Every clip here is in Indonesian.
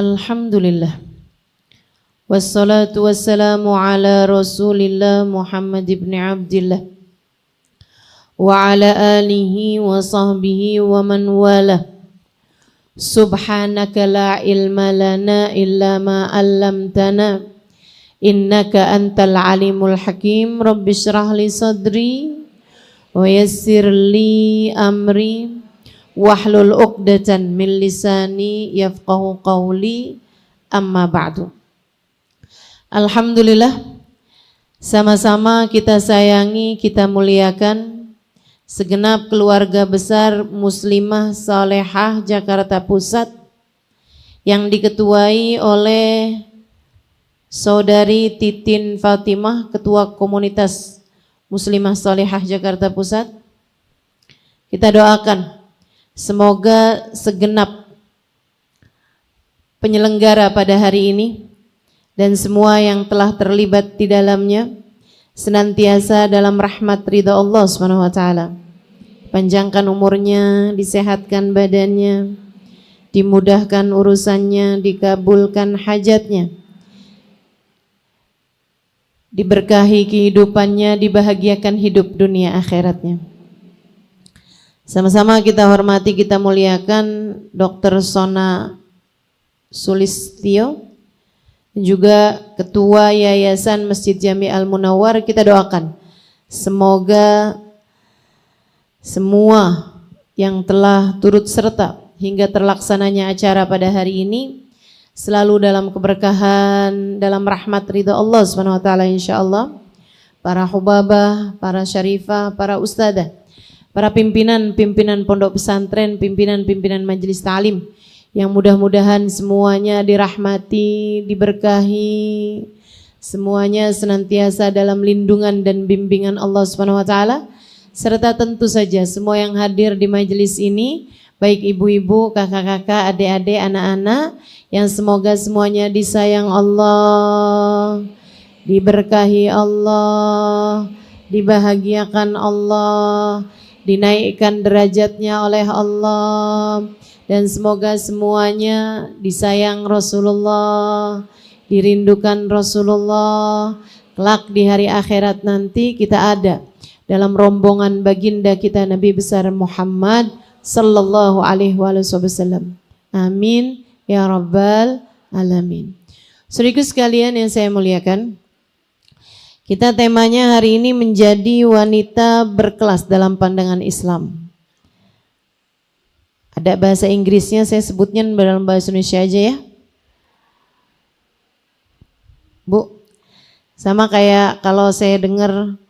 Alhamdulillah. Wassalatu wassalamu ala Rasulillah Muhammad ibn Abdillah wa ala alihi wa sahbihi wa man wala. Subhanaka la ilma lana illa ma 'allamtana innaka antal alimul hakim. Rabbi shrah li sadri wa yassir li amri wahlul 'uqdatan min lisani yafqahu qawli, amma ba'du. Alhamdulillah, sama-sama kita sayangi, kita muliakan segenap keluarga besar Muslimah Salehah Jakarta Pusat yang diketuai oleh Saudari Titin Fatimah, Ketua Komunitas Muslimah Salehah Jakarta Pusat. Kita doakan semoga segenap penyelenggara pada hari ini dan semua yang telah terlibat di dalamnya senantiasa dalam rahmat ridha Allah Subhanahu wa taala. Panjangkan umurnya, disehatkan badannya, dimudahkan urusannya, dikabulkan hajatnya, diberkahi kehidupannya, dibahagiakan hidup dunia akhiratnya. Sama-sama kita hormati, kita muliakan Dr. Sona Sulistyo, juga Ketua Yayasan Masjid Jami Al-Munawwar. Kita doakan semoga semua yang telah turut serta hingga terlaksananya acara pada hari ini selalu dalam keberkahan, dalam rahmat ridha Allah Subhanahu wa taala insyaallah. Para hubabah, para syarifah, para ustadzah, para pimpinan pondok pesantren, pimpinan majelis ta'lim, yang mudah-mudahan semuanya dirahmati, diberkahi, semuanya senantiasa dalam lindungan dan bimbingan Allah Subhanahu wa taala, serta tentu saja semua yang hadir di majelis ini, baik ibu-ibu, kakak-kakak, adik-adik, anak-anak, yang semoga semuanya disayang Allah, diberkahi Allah, dibahagiakan Allah, dinaikkan derajatnya oleh Allah, dan semoga semuanya disayang Rasulullah, dirindukan Rasulullah. Kelak di hari akhirat nanti kita ada dalam rombongan baginda kita Nabi besar Muhammad sallallahu alaihi wasallam. Amin ya rabbal alamin. Saudaraku sekalian yang saya muliakan, kita temanya hari ini menjadi wanita berkelas dalam pandangan Islam. Ada bahasa Inggrisnya, saya sebutnya dalam bahasa Indonesia aja ya. Bu, sama kayak kalau saya dengar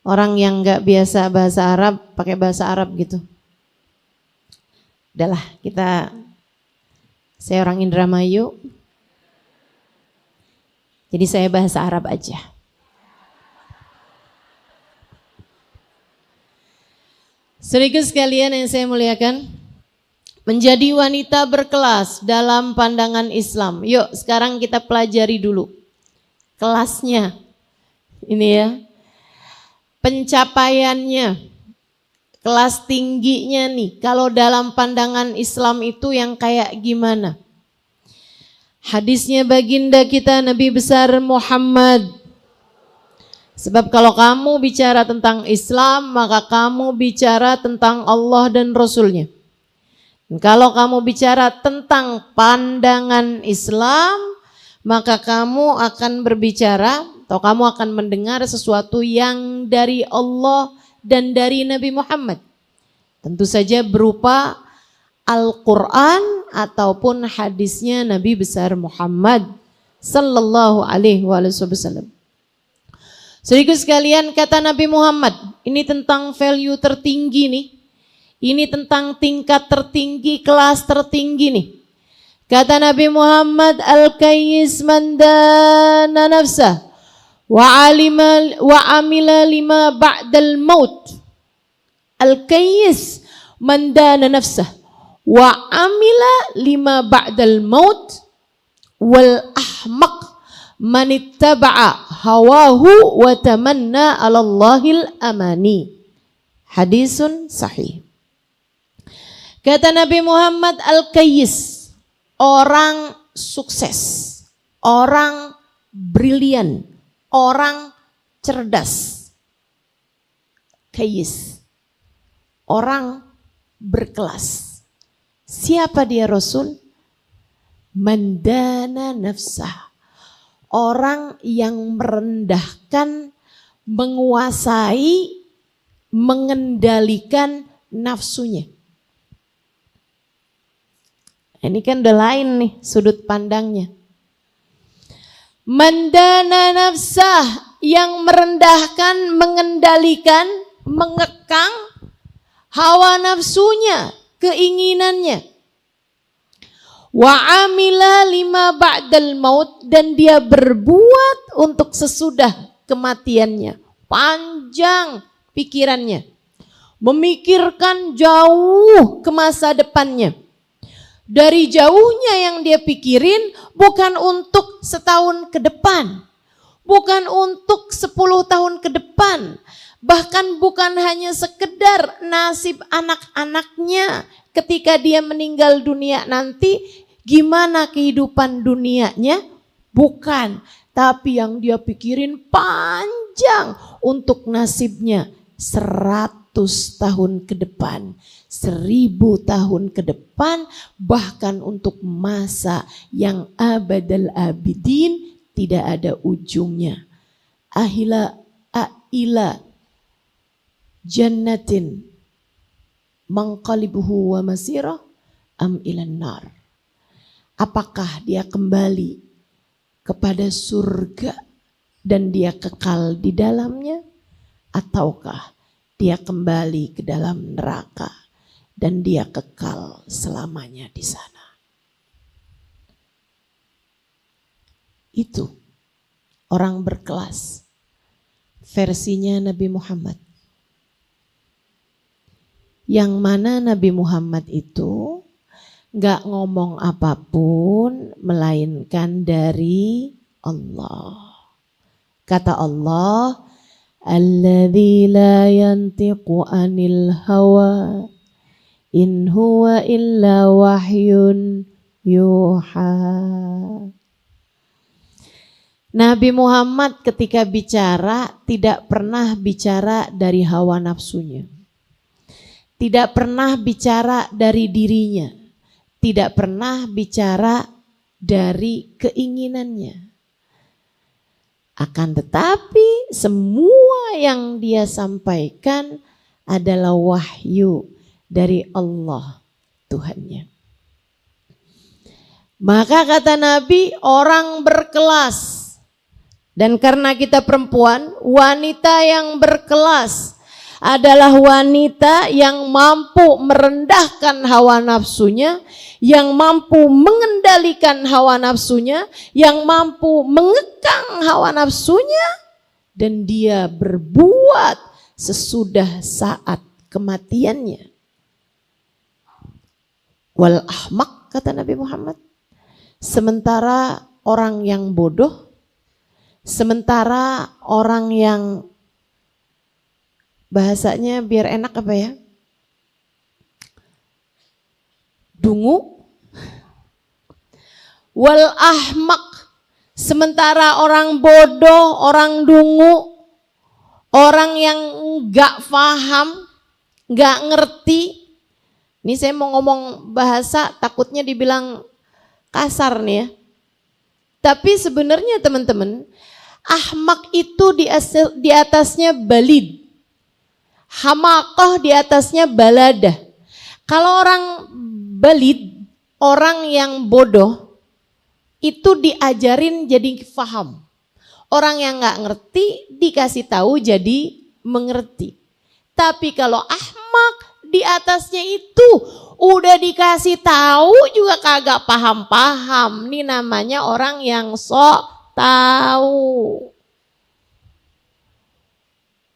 orang yang nggak biasa bahasa Arab pakai bahasa Arab gitu. Udahlah, saya orang Indramayu, jadi saya bahasa Arab aja. Saudaraku sekalian yang saya muliakan, menjadi wanita berkelas dalam pandangan Islam. Yuk sekarang kita pelajari dulu kelasnya. Ini ya, pencapaiannya, kelas tingginya nih. Kalau dalam pandangan Islam itu yang kayak gimana? Hadisnya baginda kita Nabi besar Muhammad. Sebab kalau kamu bicara tentang Islam, maka kamu bicara tentang Allah dan Rasulnya. Dan kalau kamu bicara tentang pandangan Islam, maka kamu akan berbicara atau kamu akan mendengar sesuatu yang dari Allah dan dari Nabi Muhammad. Tentu saja berupa Al-Quran ataupun hadisnya Nabi besar Muhammad sallallahu alaihi wasallam. Saudaraku sekalian, kata Nabi Muhammad, ini tentang value tertinggi nih. Ini tentang tingkat tertinggi, kelas tertinggi nih. Kata Nabi Muhammad, al-kayyis man dana nafsah wa amila lima ba'dal maut. Al-kayyis man dana nafsah wa amila lima ba'dal maut wal ahmaq man ittaba'a hawahu wa tamanna 'ala Allahil amani. Hadisun sahih. Kata Nabi Muhammad, al-kayyis, orang sukses, orang brilian, orang cerdas, kayis, orang berkelas. Siapa dia Rasul? Mandana nafsah, orang yang merendahkan, menguasai, mengendalikan nafsunya. Ini kan udah lain nih sudut pandangnya. Mandana nafsah, yang merendahkan, mengendalikan, mengekang hawa nafsunya, keinginannya. Wa amila lima ba'dal maut, dan dia berbuat untuk sesudah kematiannya. Panjang pikirannya, memikirkan jauh ke masa depannya. Dari jauhnya yang dia pikirin bukan untuk setahun ke depan, bukan untuk 10 tahun ke depan, bahkan bukan hanya sekedar nasib anak-anaknya ketika dia meninggal dunia nanti, gimana kehidupan dunianya, bukan. Tapi yang dia pikirin panjang untuk nasibnya 100 tahun ke depan, 1000 tahun ke depan, bahkan untuk masa yang abadal abidin, tidak ada ujungnya. Aila jannatin mangqalibuhu wa masirah am ilan nar. Apakah dia kembali kepada surga dan dia kekal di dalamnya, ataukah dia kembali ke dalam neraka dan dia kekal selamanya di sana? Itu orang berkelas versinya Nabi Muhammad. Yang mana Nabi Muhammad itu gak ngomong apapun melainkan dari Allah. Kata Allah, alladzi la yantiqu anil hawa in huwa illa wahyun yuha. Nabi Muhammad ketika bicara tidak pernah bicara dari hawa nafsunya. Tidak pernah bicara dari dirinya. Tidak pernah bicara dari keinginannya. Akan tetapi semua yang dia sampaikan adalah wahyu dari Allah Tuhannya. Maka kata Nabi, orang berkelas. Dan karena kita perempuan, wanita yang berkelas adalah wanita yang mampu merendahkan hawa nafsunya, yang mampu mengendalikan hawa nafsunya, yang mampu mengekang hawa nafsunya, dan dia berbuat sesudah saat kematiannya. Wal ahmaq, kata Nabi Muhammad. Sementara orang yang bodoh, sementara orang yang bahasanya biar enak apa ya? Dungu. Wal ahmaq, sementara orang bodoh, orang dungu, orang yang gak paham, gak ngerti. Ini saya mau ngomong bahasa takutnya dibilang kasar nih ya. Tapi sebenarnya teman-teman, ahmaq itu di atasnya balid. Hamakah di atasnya baladah. Kalau orang balid, orang yang bodoh, itu diajarin jadi faham. Orang yang gak ngerti dikasih tahu jadi mengerti. Tapi kalau ahmak di atasnya itu udah dikasih tahu juga kagak paham-paham. Ini namanya orang yang sok tahu.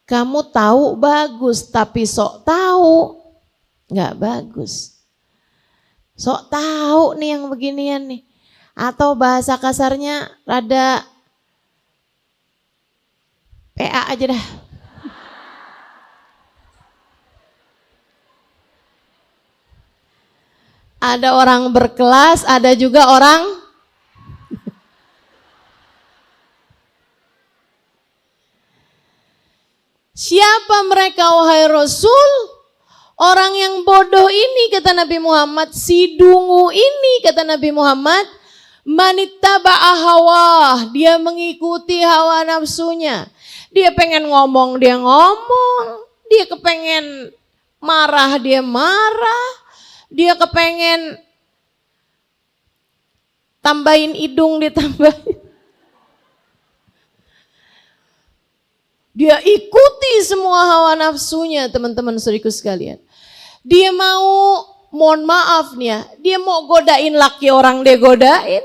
Kamu tahu bagus, tapi sok tahu nggak bagus. Sok tahu nih yang beginian nih. Atau bahasa kasarnya rada PA aja dah. Ada orang berkelas, ada juga orang Siapa mereka wahai Rasul? Orang yang bodoh ini kata Nabi Muhammad, si dungu ini kata Nabi Muhammad, manittaba'a hawah, dia mengikuti hawa nafsunya. Dia pengen ngomong, dia ngomong. Dia kepengen marah, dia marah. Dia kepengen tambahin hidung, ditambahin. Dia ikuti semua hawa nafsunya, teman-teman saudaraku sekalian. Dia mau, mohon maaf nih ya, dia mau godain laki orang, dia godain.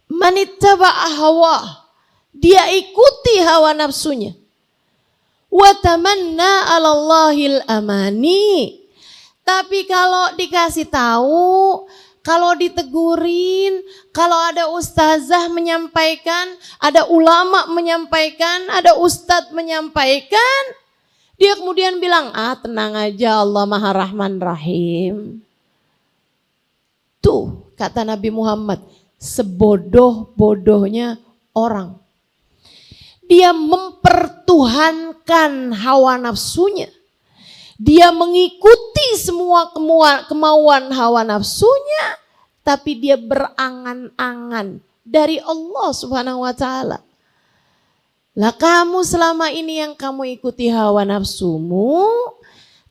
Manittaba'a hawa, dia ikuti hawa nafsunya. Wa tamanna 'alallahil amani. Tapi kalau dikasih tahu, kalau ditegurin, kalau ada ustazah menyampaikan, ada ulama menyampaikan, ada ustadz menyampaikan, dia kemudian bilang, tenang aja, Allah Maha Rahman Rahim. Tuh kata Nabi Muhammad, sebodoh-bodohnya orang. Dia mempertuhankan hawa nafsunya. Dia mengikuti semua kemauan hawa nafsunya, tapi dia berangan-angan dari Allah Subhanahu wa taala. Lah kamu selama ini yang kamu ikuti hawa nafsumu,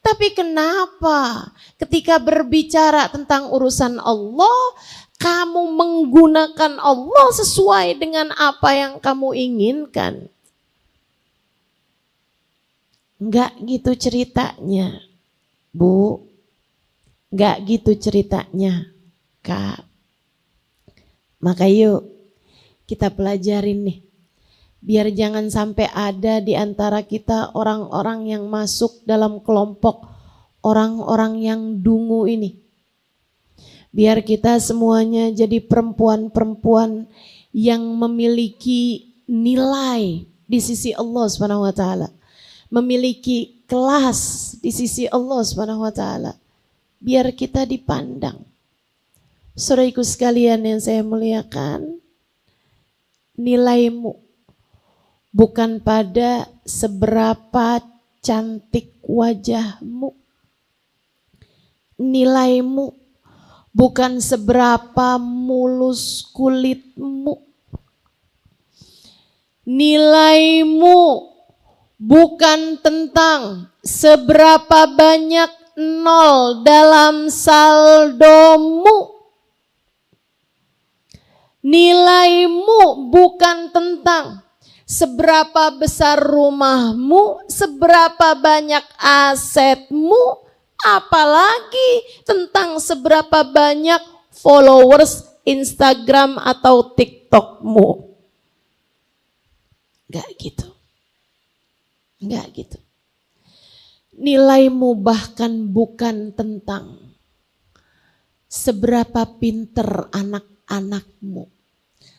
tapi kenapa ketika berbicara tentang urusan Allah, kamu menggunakan Allah sesuai dengan apa yang kamu inginkan? Enggak gitu ceritanya, Bu. Enggak gitu ceritanya, Kak. Maka yuk kita pelajarin nih. Biar jangan sampai ada di antara kita orang-orang yang masuk dalam kelompok orang-orang yang dungu ini. Biar kita semuanya jadi perempuan-perempuan yang memiliki nilai di sisi Allah Subhanahu wa taala. Memiliki kelas di sisi Allah Subhanahu wa taala. Biar kita dipandang. Saudaraku sekalian yang saya muliakan, nilaimu bukan pada seberapa cantik wajahmu. Nilaimu bukan seberapa mulus kulitmu. Nilaimu bukan tentang seberapa banyak nol dalam saldomu. Nilaimu bukan tentang seberapa besar rumahmu, seberapa banyak asetmu, apalagi tentang seberapa banyak followers Instagram atau TikTokmu. Enggak gitu. Enggak gitu. Nilaimu bahkan bukan tentang seberapa pinter anak-anakmu,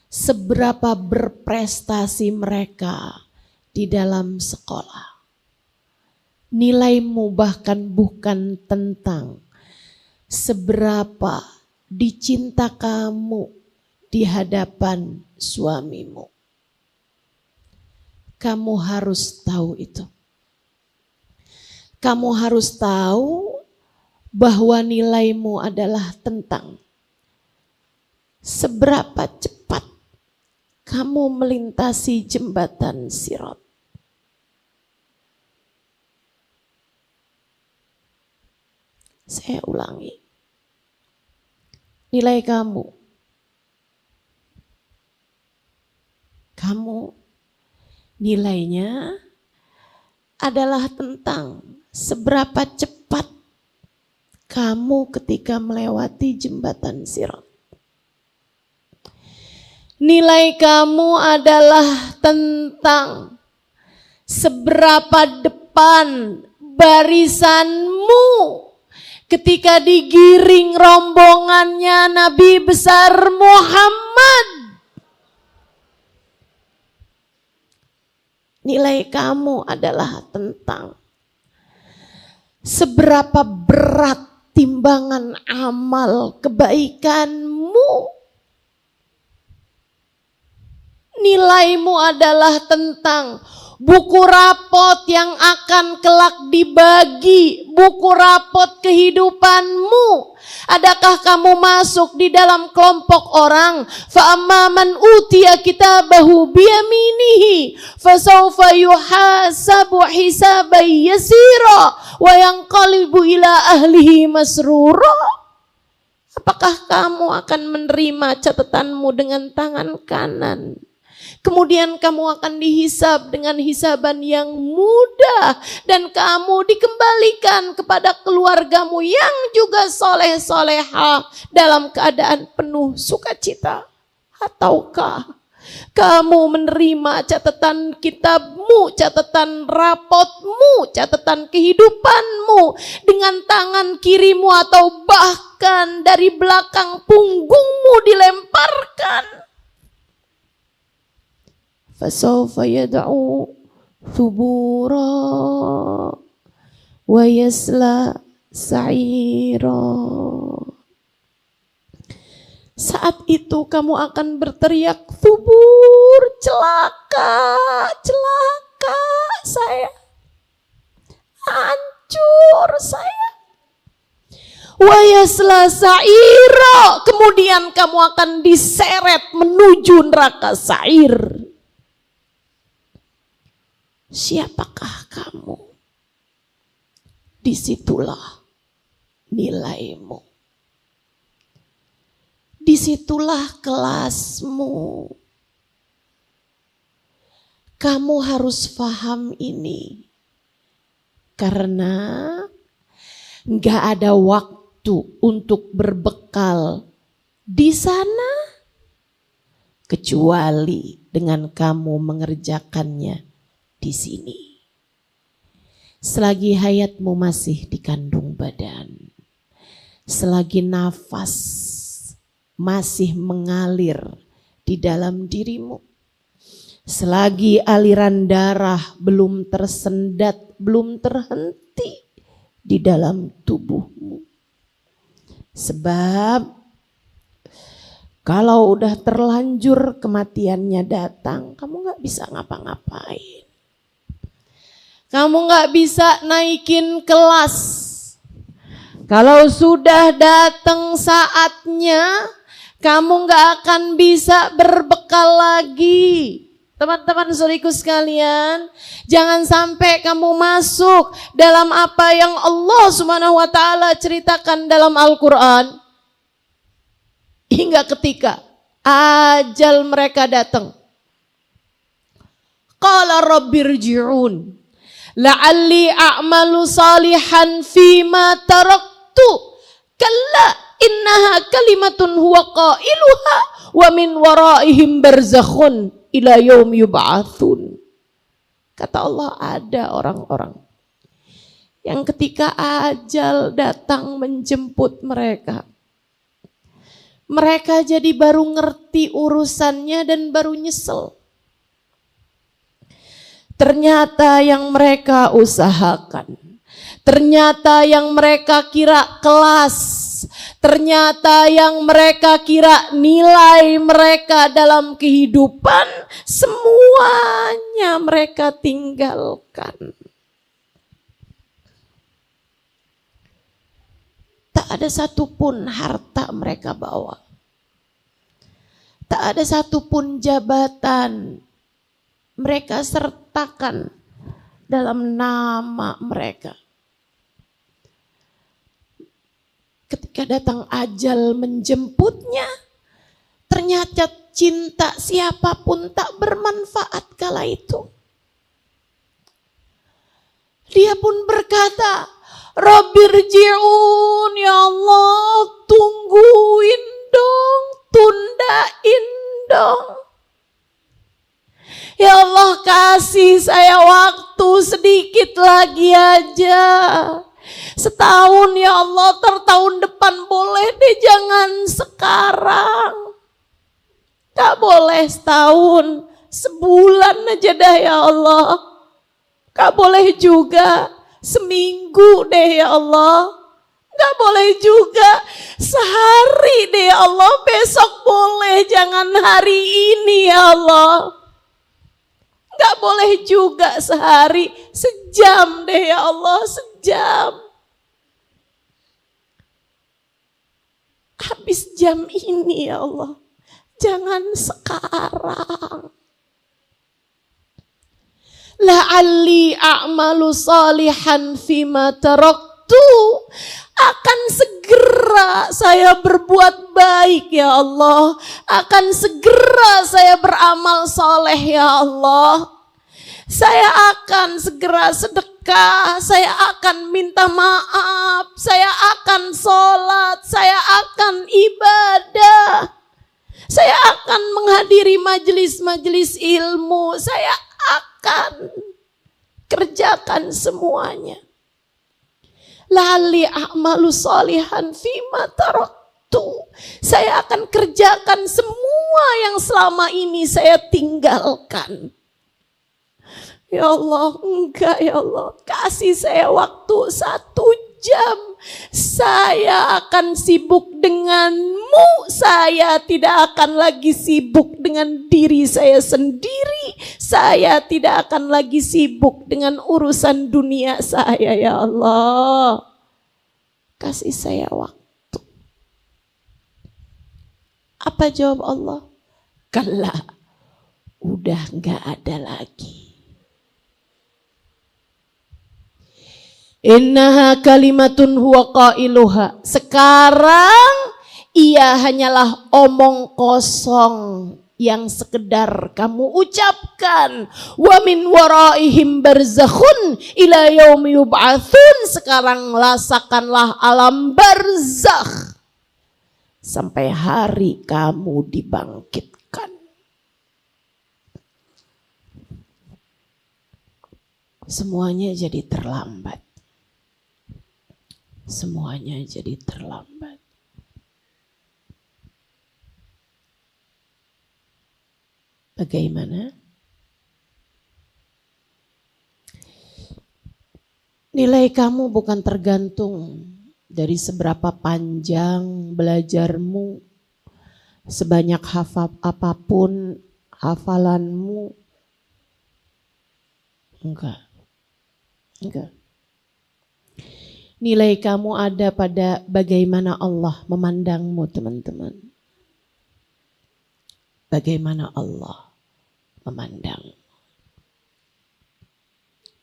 seberapa berprestasi mereka di dalam sekolah. Nilaimu bahkan bukan tentang seberapa dicinta kamu di hadapan suamimu. Kamu harus tahu itu. Kamu harus tahu bahwa nilaimu adalah tentang seberapa cepat kamu melintasi jembatan Sirat. Saya ulangi. Nilai kamu. Kamu nilainya adalah tentang seberapa cepat kamu ketika melewati jembatan Sirat. Nilai kamu adalah tentang seberapa depan barisanmu ketika digiring rombongannya Nabi besar Muhammad. Nilai kamu adalah tentang seberapa berat timbangan amal kebaikanmu. Nilaimu adalah tentang buku rapot yang akan kelak dibagi, buku rapot kehidupanmu. Adakah kamu masuk di dalam kelompok orang fa amman utiya kitabahu biyaminihi fasawfa yuhasabu hisaban yasira wa yanqalibu ila ahlihi masrura? Apakah kamu akan menerima catatanmu dengan tangan kanan? Kemudian kamu akan dihisab dengan hisaban yang mudah. Dan kamu dikembalikan kepada keluargamu yang juga soleh-soleha dalam keadaan penuh sukacita. Ataukah kamu menerima catatan kitabmu, catatan rapotmu, catatan kehidupanmu dengan tangan kirimu atau bahkan dari belakang punggungmu dilemparkan? Fasawfa yad'u thubura wa yasla sa'ira. Saat itu kamu akan berteriak, thubur, celaka, celaka saya, hancur saya. Wa yasla sa'ira, kemudian kamu akan diseret menuju neraka sa'ir. Siapakah kamu? Disitulah nilaimu. Disitulah kelasmu. Kamu harus paham ini. Karena gak ada waktu untuk berbekal di sana. Kecuali dengan kamu mengerjakannya di sini. Selagi hayatmu masih di kandung badan, selagi nafas masih mengalir di dalam dirimu, selagi aliran darah belum tersendat, belum terhenti di dalam tubuhmu. Sebab kalau udah terlanjur kematiannya datang, kamu gak bisa ngapa-ngapain. Kamu gak bisa naikin kelas. Kalau sudah datang saatnya, kamu gak akan bisa berbekal lagi. Teman-teman saudariku sekalian, jangan sampai kamu masuk dalam apa yang Allah Subhanahu wa taala ceritakan dalam Al-Qur'an. Hingga ketika ajal mereka datang. Qala rabbirji'un la'alli a'malu salihan fima taraktu kalla innaha kalimatun huwa qailuha wa min waraihim barzakhun ila yaum yub'atsun. Kata Allah, ada orang-orang yang ketika ajal datang menjemput mereka, mereka jadi baru ngerti urusannya dan baru nyesel. Ternyata yang mereka usahakan, ternyata yang mereka kira kelas, ternyata yang mereka kira nilai mereka dalam kehidupan, semuanya mereka tinggalkan. Tak ada satupun harta mereka bawa. Tak ada satupun jabatan mereka sertakan dalam nama mereka. Ketika datang ajal menjemputnya, ternyata cinta siapapun tak bermanfaat kala itu. Dia pun berkata, Rabbirji'un, ya Allah, tungguin dong, tundain dong. Ya Allah, kasih saya waktu sedikit lagi aja. Setahun ya Allah, tahun depan boleh deh, jangan sekarang. Gak boleh setahun, sebulan aja dah ya Allah. Gak boleh juga seminggu deh ya Allah. Gak boleh juga sehari deh ya Allah. Besok boleh, jangan hari ini ya Allah. Gak boleh juga sehari, sejam deh ya Allah, sejam. Habis jam ini ya Allah, jangan sekarang. La'alli a'malu salihan fima taraktu. Akan segera saya berbuat baik ya Allah. Akan segera saya beramal soleh ya Allah. Saya akan segera sedekah. Saya akan minta maaf. Saya akan sholat. Saya akan ibadah. Saya akan menghadiri majelis-majelis ilmu. Saya akan kerjakan semuanya. Lali a'malu sholihan fima taraktu. Saya akan kerjakan semua yang selama ini saya tinggalkan. Ya Allah, enggak ya Allah. Kasih saya waktu 1 jam. Saya akan sibuk denganmu. Saya tidak akan lagi sibuk dengan diri saya sendiri. Saya tidak akan lagi sibuk dengan urusan dunia saya ya Allah. Kasih saya waktu. Apa jawab Allah? Kalla, udah gak ada lagi. Innaha kalimatun huwa qailuha. Sekarang ia hanyalah omong kosong yang sekedar kamu ucapkan. Wa min waraihim barzakhun ila yaumi yub'atsun. Sekarang rasakanlah alam barzakh sampai hari kamu dibangkitkan. Semuanya jadi terlambat. Semuanya jadi terlambat. Bagaimana? Nilai kamu bukan tergantung dari seberapa panjang belajarmu, sebanyak hafal apapun hafalanmu. Enggak. Nilai kamu ada pada bagaimana Allah memandangmu, teman-teman. Bagaimana Allah memandang.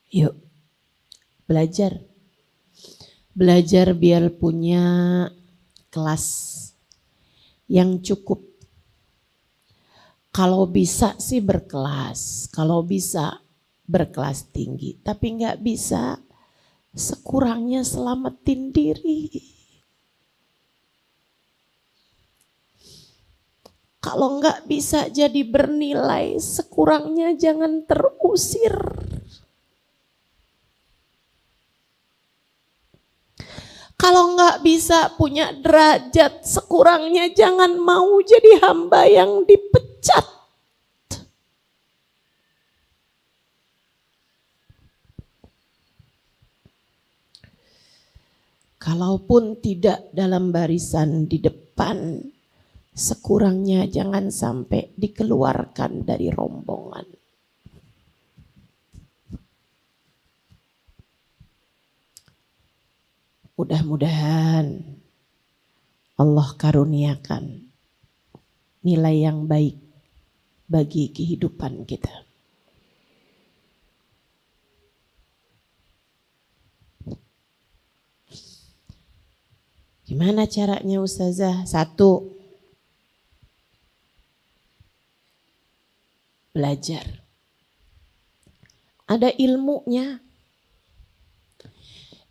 Yuk, belajar. Belajar biar punya kelas yang cukup. Kalau bisa sih berkelas, kalau bisa berkelas tinggi, tapi nggak bisa, sekurangnya selamatin diri. Kalau nggak bisa jadi bernilai, sekurangnya jangan terusir. Kalau nggak bisa punya derajat, sekurangnya jangan mau jadi hamba yang dipecat. Kalaupun tidak dalam barisan di depan, sekurangnya jangan sampai dikeluarkan dari rombongan. Mudah-mudahan Allah karuniakan nilai yang baik bagi kehidupan kita. Gimana caranya Ustazah? 1, belajar. Ada ilmunya.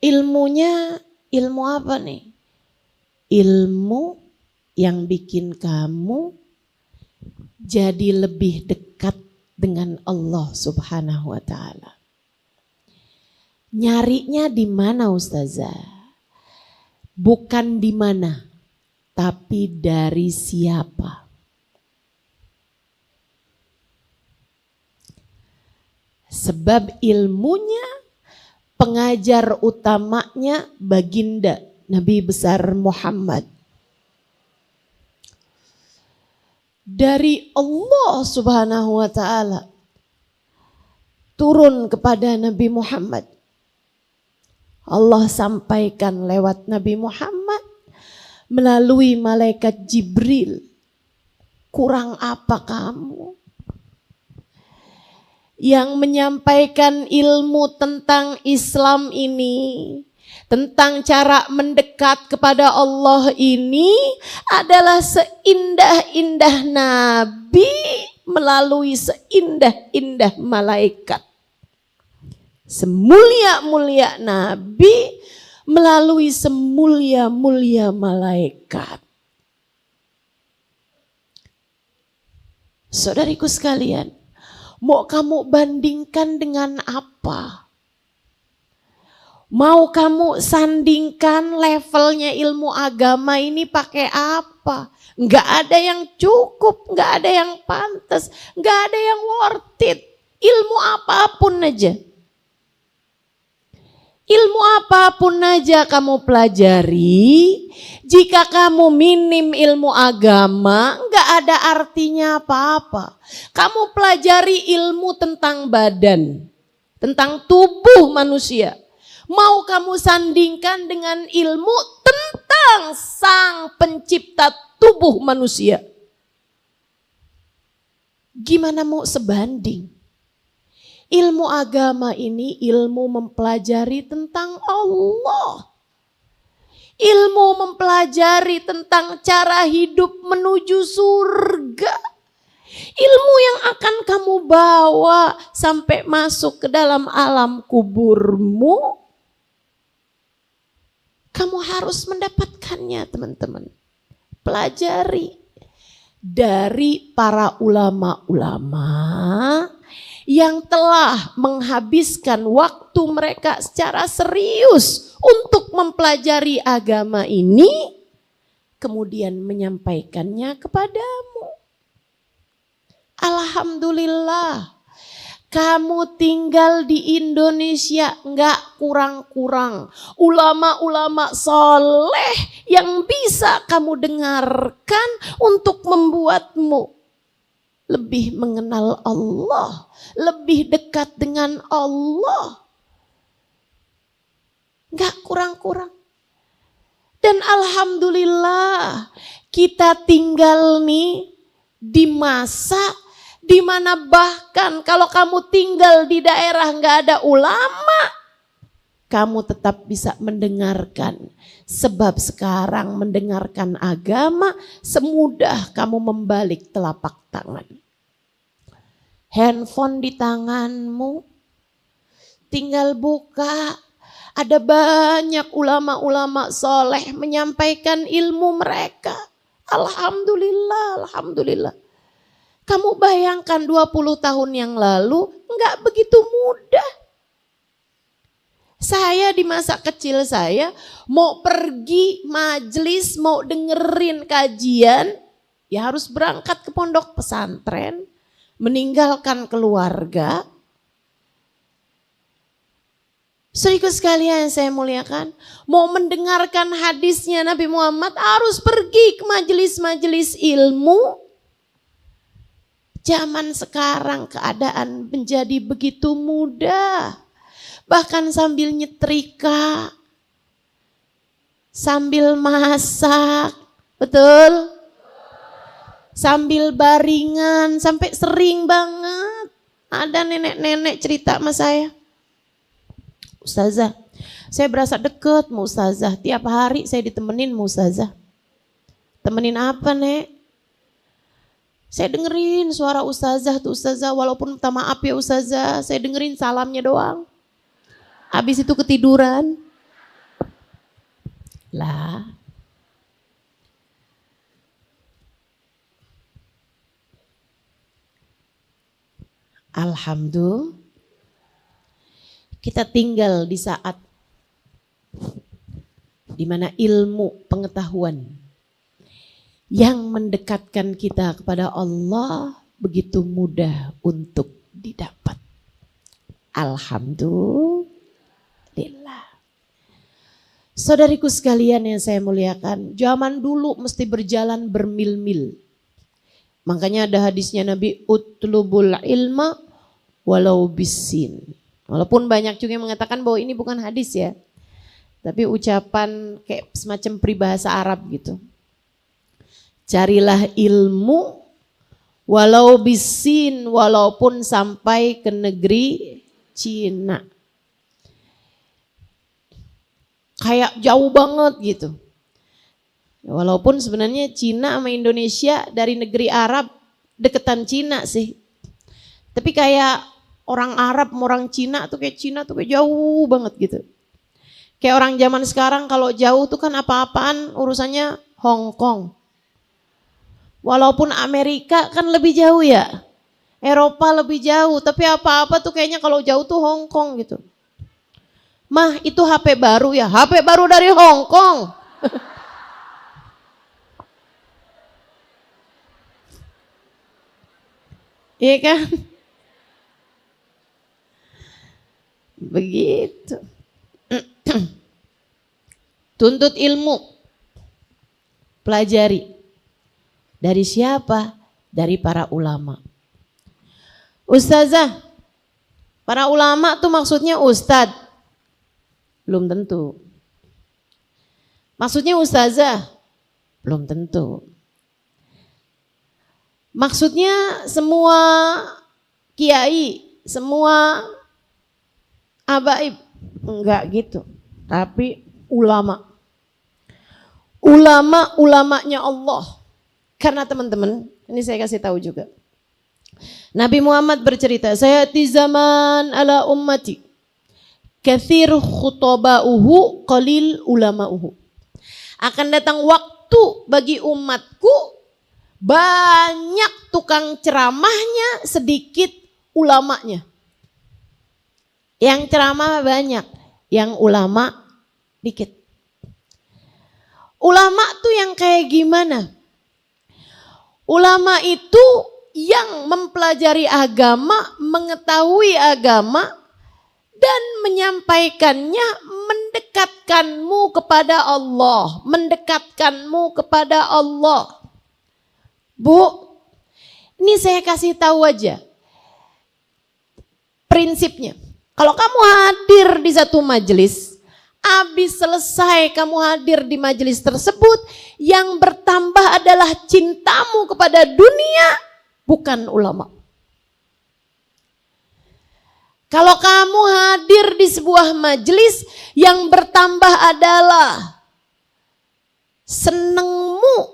Ilmunya, ilmu apa nih? Ilmu yang bikin kamu jadi lebih dekat dengan Allah Subhanahu wa Ta'ala. Nyarinya di mana Ustazah? Bukan di mana, tapi dari siapa. Sebab ilmunya, pengajar utamanya baginda Nabi besar Muhammad. Dari Allah Subhanahu wa Ta'ala. turun kepada Nabi Muhammad. Allah sampaikan lewat Nabi Muhammad melalui malaikat Jibril. Kurang apa kamu? Yang menyampaikan ilmu tentang Islam ini, tentang cara mendekat kepada Allah ini adalah seindah-indah Nabi melalui seindah-indah malaikat. Semulia-mulia Nabi melalui semulia-mulia malaikat. Saudariku sekalian, mau kamu bandingkan dengan apa? Mau kamu sandingkan levelnya ilmu agama ini pakai apa? Enggak ada yang cukup, enggak ada yang pantas, enggak ada yang worth it. Ilmu apapun aja. Ilmu apapun aja kamu pelajari, jika kamu minim ilmu agama, enggak ada artinya apa-apa. Kamu pelajari ilmu tentang badan, tentang tubuh manusia. Mau kamu sandingkan dengan ilmu tentang sang pencipta tubuh manusia. Gimana mau sebanding? Ilmu agama ini ilmu mempelajari tentang Allah. Ilmu mempelajari tentang cara hidup menuju surga. Ilmu yang akan kamu bawa sampai masuk ke dalam alam kuburmu. Kamu harus mendapatkannya, teman-teman. Pelajari dari para ulama-ulama yang telah menghabiskan waktu mereka secara serius untuk mempelajari agama ini, kemudian menyampaikannya kepadamu. Alhamdulillah, kamu tinggal di Indonesia enggak kurang-kurang ulama-ulama soleh yang bisa kamu dengarkan untuk membuatmu lebih mengenal Allah, lebih dekat dengan Allah. Enggak kurang-kurang. Dan alhamdulillah kita tinggal nih di masa di mana bahkan kalau kamu tinggal di daerah enggak ada ulama, kamu tetap bisa mendengarkan. Sebab sekarang mendengarkan agama semudah kamu membalik telapak tangan. Handphone di tanganmu, tinggal buka. Ada banyak ulama-ulama soleh menyampaikan ilmu mereka. Alhamdulillah, alhamdulillah. Kamu bayangkan 20 tahun yang lalu enggak begitu mudah. Saya di masa kecil saya mau pergi majelis, mau dengerin kajian, ya harus berangkat ke pondok pesantren, meninggalkan keluarga. Saudaraku sekalian yang saya muliakan, mau mendengarkan hadisnya Nabi Muhammad harus pergi ke majelis-majelis ilmu. Zaman sekarang keadaan menjadi begitu mudah. Bahkan sambil nyetrika, sambil masak, betul? Sambil baringan, sampai sering banget. Ada nenek-nenek cerita sama saya. Ustazah, saya berasa deket sama Ustazah. Tiap hari saya ditemenin sama Ustazah. Temenin apa, Nek? Saya dengerin suara Ustazah tuh Ustazah. Walaupun minta maaf ya Ustazah, saya dengerin salamnya doang. Habis itu ketiduran. Lah. Alhamdulillah. Kita tinggal di saat di mana ilmu pengetahuan yang mendekatkan kita kepada Allah begitu mudah untuk didapat. Alhamdulillah. Saudariku sekalian yang saya muliakan, zaman dulu mesti berjalan bermil-mil. Makanya ada hadisnya Nabi, utlubul ilma walau bisin. Walaupun banyak juga yang mengatakan bahwa ini bukan hadis ya, tapi ucapan kayak semacam peribahasa Arab gitu. Carilah ilmu walau bisin, walaupun sampai ke negeri Cina. Kayak jauh banget gitu. Walaupun sebenarnya Cina sama Indonesia dari negeri Arab deketan Cina sih. Tapi kayak orang Arab sama orang Cina tuh kayak jauh banget gitu. Kayak orang zaman sekarang kalau jauh tuh kan apa-apaan urusannya Hong Kong. Walaupun Amerika kan lebih jauh ya. Eropa lebih jauh, tapi apa-apa tuh kayaknya kalau jauh tuh Hong Kong gitu. Mah itu HP baru ya, HP baru dari Hong Kong. Iya kan? Begitu. Tuntut ilmu. Pelajari. Dari siapa? Dari para ulama. Ustazah. Para ulama tuh maksudnya ustadz. Belum tentu. Maksudnya ustazah? Belum tentu. Maksudnya semua kiai, semua abaib, enggak gitu. Tapi ulama. Ulamanya Allah. Karena teman-teman, ini saya kasih tahu juga. Nabi Muhammad bercerita, sayati zaman ala ummati kathir khutaba'uhu qalil ulama'uhu. Akan datang waktu bagi umatku banyak tukang ceramahnya, sedikit ulamanya. Yang ceramah banyak, yang ulama dikit. Ulama tuh yang kayak gimana? Ulama itu yang mempelajari agama, mengetahui agama, dan menyampaikannya mendekatkanmu kepada Allah. Mendekatkanmu kepada Allah. Bu, ini saya kasih tahu aja prinsipnya. Kalau kamu hadir di satu majelis, habis selesai kamu hadir di majelis tersebut, yang bertambah adalah cintamu kepada dunia, bukan ulama. Kalau kamu hadir di sebuah majelis, yang bertambah adalah senengmu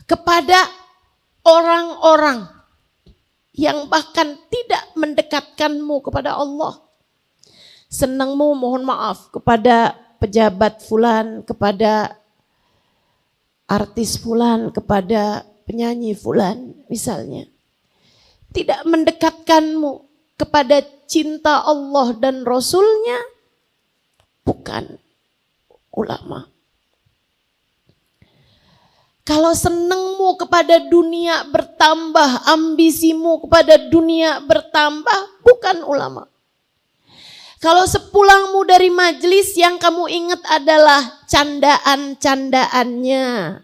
kepada orang-orang yang bahkan tidak mendekatkanmu kepada Allah. Senangmu mohon maaf kepada pejabat fulan, kepada artis fulan, kepada penyanyi fulan misalnya. Tidak mendekatkanmu kepada cinta Allah dan Rasulnya, bukan ulama. Kalau senangmu kepada dunia bertambah, ambisimu kepada dunia bertambah, bukan ulama. Kalau sepulangmu dari majelis yang kamu ingat adalah candaan-candaannya,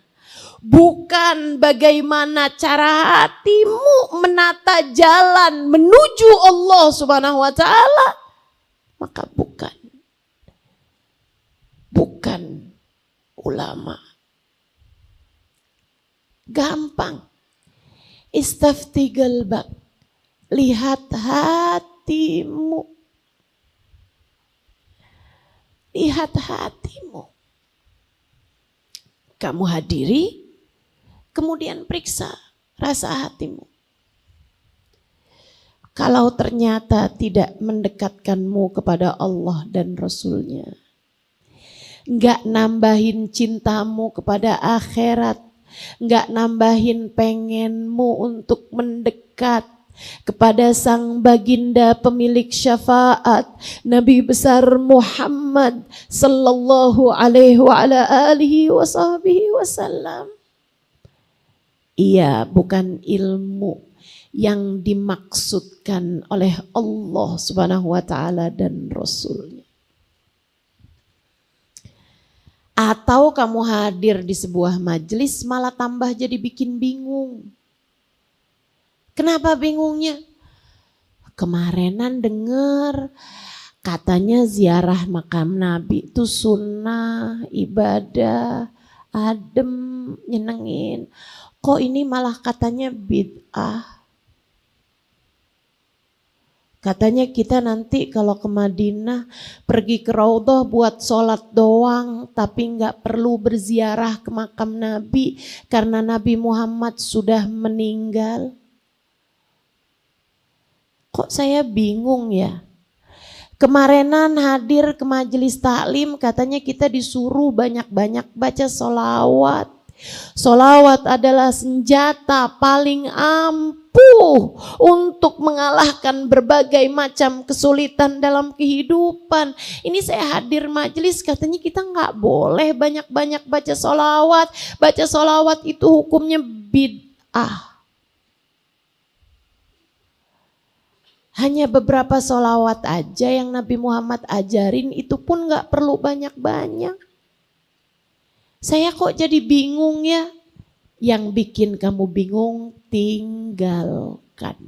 bukan bagaimana cara hatimu menata jalan menuju Allah Subhanahu wa taala, maka bukan ulama. Gampang. Istafti qalbak. Lihat hatimu. Lihat hatimu. Kamu hadiri, kemudian periksa rasa hatimu. Kalau ternyata tidak mendekatkanmu kepada Allah dan Rasulnya, enggak nambahin cintamu kepada akhirat, enggak nambahin pengenmu untuk mendekat kepada sang baginda pemilik syafaat, Nabi besar Muhammad sallallahu alaihi wa ala alihi wa sahbihi wasallam. Iya, bukan ilmu yang dimaksudkan oleh Allah Subhanahu wa taala dan Rasulnya. Atau kamu hadir di sebuah majelis malah tambah jadi bikin bingung. Kenapa bingungnya? Kemarinan denger katanya ziarah makam Nabi itu sunnah, ibadah, adem, nyenengin. Kok ini malah katanya bid'ah? Katanya kita nanti kalau ke Madinah pergi ke Raudhah buat sholat doang, tapi nggak perlu berziarah ke makam Nabi karena Nabi Muhammad sudah meninggal. Kok saya bingung ya? Kemarinan hadir ke majelis taklim katanya kita disuruh banyak-banyak baca sholawat. Sholawat adalah senjata paling ampuh untuk mengalahkan berbagai macam kesulitan dalam kehidupan. Ini saya hadir majelis katanya kita nggak boleh banyak-banyak baca sholawat. Baca sholawat itu hukumnya bid'ah. Hanya beberapa sholawat aja yang Nabi Muhammad ajarin, itu pun gak perlu banyak-banyak. Saya kok jadi bingung ya? Yang bikin kamu bingung, tinggalkan.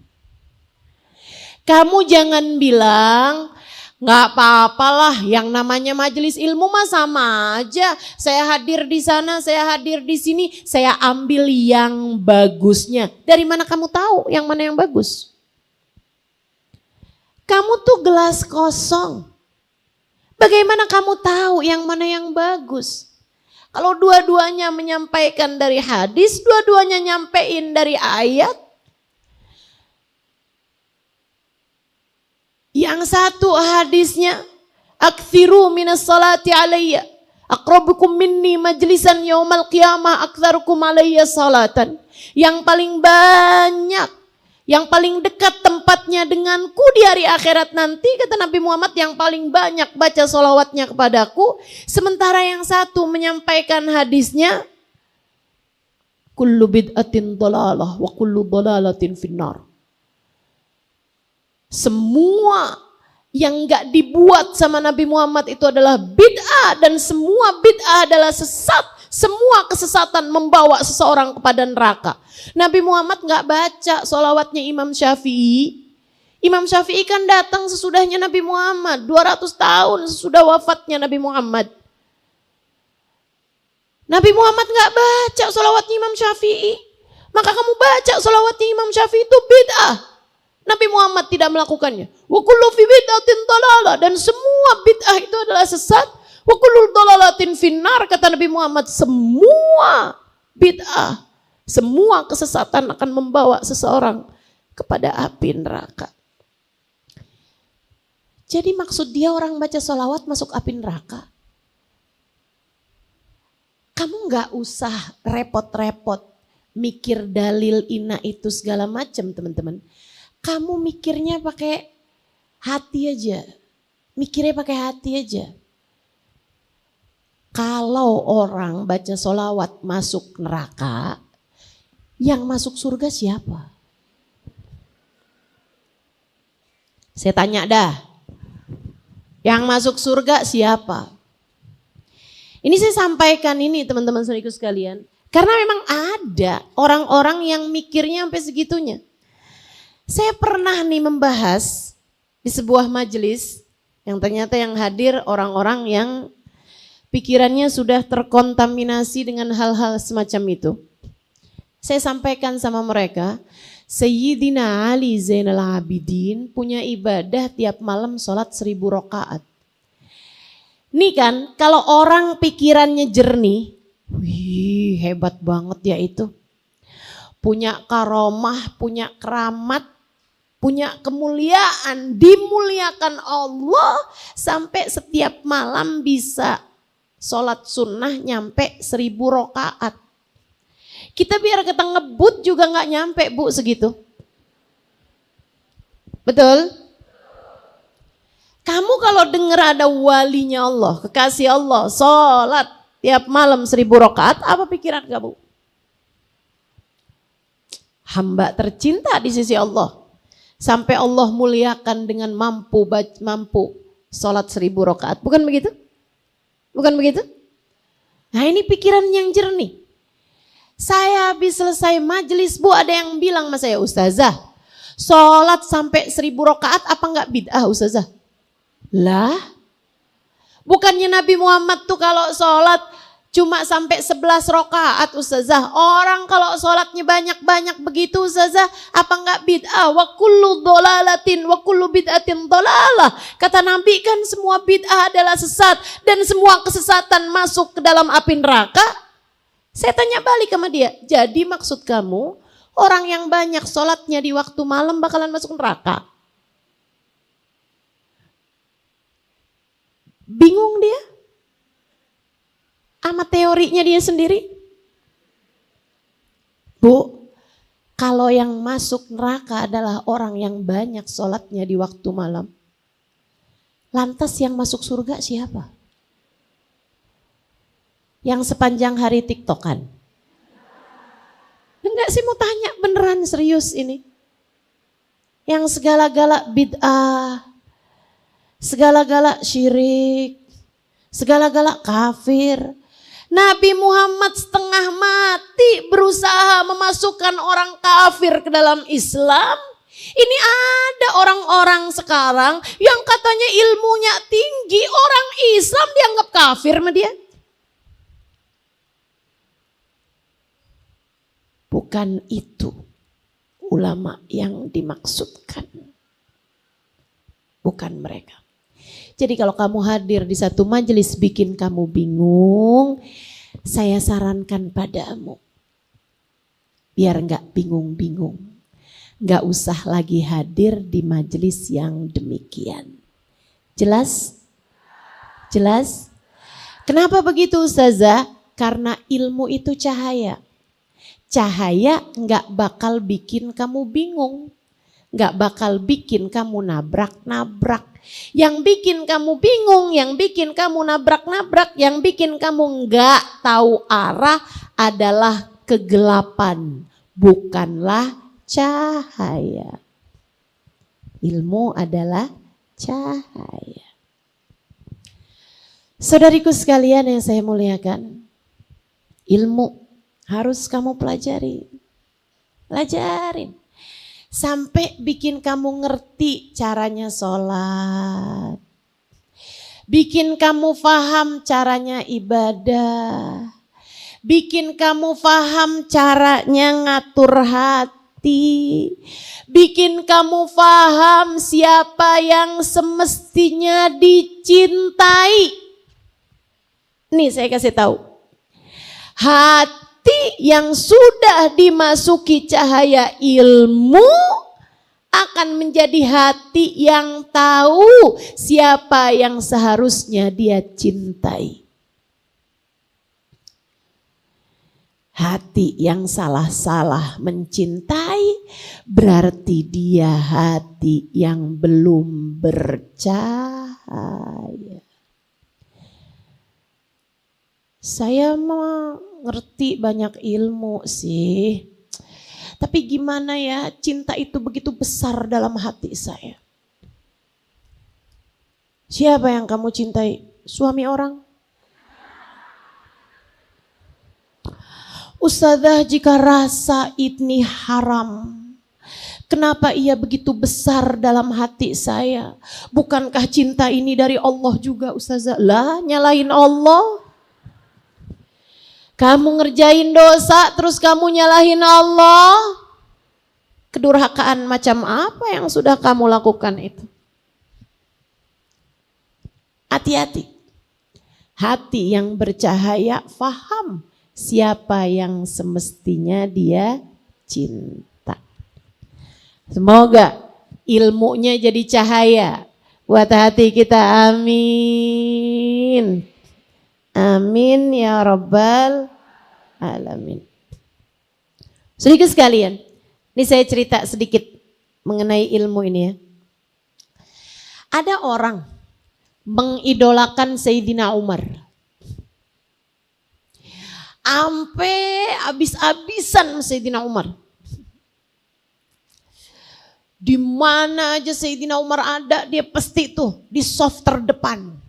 Kamu jangan bilang, gak apa-apalah yang namanya majelis ilmu mah sama aja. Saya hadir di sana, saya hadir di sini, saya ambil yang bagusnya. Dari mana kamu tahu yang mana yang bagus? Kamu tuh gelas kosong. Bagaimana kamu tahu yang mana yang bagus? Kalau dua-duanya menyampaikan dari hadis, dua-duanya nyampein dari ayat. Yang satu hadisnya, aktsiru minas salati alayya. Aqrabukum minni majlisan yaumal qiyamah aktsarukum alayya salatan. Yang paling banyak, yang paling dekat tempatnya denganku di hari akhirat nanti, kata Nabi Muhammad, yang paling banyak baca sholawatnya kepadaku. Sementara yang satu menyampaikan hadisnya, kullu bid'atin dhalalah wa kullu dhalalatin finnar. Semua yang gak dibuat sama Nabi Muhammad itu adalah bid'ah, dan semua bid'ah adalah sesat. Semua kesesatan membawa seseorang kepada neraka. Nabi Muhammad gak baca sholawatnya Imam Syafi'i. Imam Syafi'i kan datang sesudahnya Nabi Muhammad. 200 tahun sesudah wafatnya Nabi Muhammad. Nabi Muhammad gak baca sholawatnya Imam Syafi'i. Maka kamu baca sholawatnya Imam Syafi'i itu bid'ah. Nabi Muhammad tidak melakukannya. Wa kullu fi bid'atin dhalalah, dan semua bid'ah itu adalah sesat. Wa kullu dhalalatin finnar, kata Nabi Muhammad, semua bid'ah, semua kesesatan akan membawa seseorang kepada api neraka. Jadi maksud dia orang baca sholawat masuk api neraka? Kamu gak usah repot-repot mikir dalil ina itu segala macam, teman-teman. Kamu mikirnya pakai hati aja. Mikirnya pakai hati aja. Kalau orang baca sholawat masuk neraka, yang masuk surga siapa? Saya tanya dah. Yang masuk surga siapa? Ini saya sampaikan ini teman-teman saudaraku sekalian. Karena memang ada orang-orang yang mikirnya sampai segitunya. Saya pernah nih membahas di sebuah majelis yang ternyata yang hadir orang-orang yang pikirannya sudah terkontaminasi dengan hal-hal semacam itu. Saya sampaikan sama mereka, Sayyidina Ali Zainal Abidin punya ibadah tiap malam sholat 1000 rakaat. Nih kan, kalau orang pikirannya jernih, wih hebat banget ya itu. Punya karomah, punya keramat, punya kemuliaan, dimuliakan Allah sampai setiap malam bisa sholat sunnah nyampe 1000 rakaat. Kita biar kita ngebut juga gak nyampe bu segitu. Betul? Kamu kalau dengar ada walinya Allah, kekasih Allah, sholat tiap malam 1000 rakaat, apa pikiran kamu? Hamba tercinta di sisi Allah. Sampai Allah muliakan dengan mampu sholat 1000 rakaat. Bukan begitu? Bukan begitu? Nah ini pikiran yang jernih. Saya habis selesai majelis bu, ada yang bilang sama saya, Ustazah, Sholat sampai 1000 rakaat apa enggak bid'ah Ustazah? Lah, bukannya Nabi Muhammad tuh kalau sholat cuma sampai 11 rakaat Ustazah. Orang kalau sholatnya banyak-banyak begitu Ustazah, apa enggak bid'ah? Wa kullu dhalalatin wa kullu bid'atin dhalalah. Kata Nabi kan semua bid'ah adalah sesat dan semua kesesatan masuk ke dalam api neraka. Saya tanya balik sama dia, jadi maksud kamu orang yang banyak sholatnya di waktu malam bakalan masuk neraka? Bingung dia sama teorinya dia sendiri. Bu, kalau yang masuk neraka adalah orang yang banyak sholatnya di waktu malam, lantas yang masuk surga siapa? Yang sepanjang hari tiktokan? Enggak sih, mau tanya beneran serius ini. Yang segala-gala bid'ah, segala-gala syirik, segala-gala kafir. Nabi Muhammad setengah mati berusaha memasukkan orang kafir ke dalam Islam. Ini ada orang-orang sekarang yang katanya ilmunya tinggi, orang Islam dianggap kafir sama dia. Bukan itu ulama yang dimaksudkan. Bukan mereka. Jadi kalau kamu hadir di satu majelis bikin kamu bingung, saya sarankan padamu, biar enggak bingung-bingung, enggak usah lagi hadir di majelis yang demikian. Jelas? Jelas? Kenapa begitu Ustazah? Karena ilmu itu cahaya. Cahaya enggak bakal bikin kamu bingung, enggak bakal bikin kamu nabrak-nabrak. Yang bikin kamu bingung, yang bikin kamu nabrak-nabrak, yang bikin kamu enggak tahu arah adalah kegelapan, bukanlah cahaya. Ilmu adalah cahaya. Saudariku sekalian yang saya muliakan, ilmu harus kamu pelajari. Pelajarin. Sampai bikin kamu ngerti caranya sholat. Bikin kamu paham caranya ibadah. Bikin kamu paham caranya ngatur hati. Bikin kamu paham siapa yang semestinya dicintai. Nih saya kasih tahu. Hati yang sudah dimasuki cahaya ilmu akan menjadi hati yang tahu siapa yang seharusnya dia cintai. Hati yang salah-salah mencintai berarti dia hati yang belum bercahaya. Saya mengerti banyak ilmu sih. Tapi gimana ya, cinta itu begitu besar dalam hati saya. Siapa yang kamu cintai? Suami orang? Ustazah, jika rasa ini haram, kenapa ia begitu besar dalam hati saya? Bukankah cinta ini dari Allah juga Ustazah? Lah, nyalahin Allah. Kamu ngerjain dosa terus kamu nyalahin Allah. Kedurhakaan macam apa yang sudah kamu lakukan itu? Hati-hati. Hati yang bercahaya faham siapa yang semestinya dia cinta. Semoga ilmunya jadi cahaya buat hati kita, amin. Amin ya rabbal alamin. Sedikit sekalian, ini saya cerita sedikit mengenai ilmu ini ya. Ada orang mengidolakan Sayyidina Umar. Sampai habis-habisan Sayyidina Umar. Di mana aja Sayyidina Umar ada, dia pasti tuh di soft terdepan.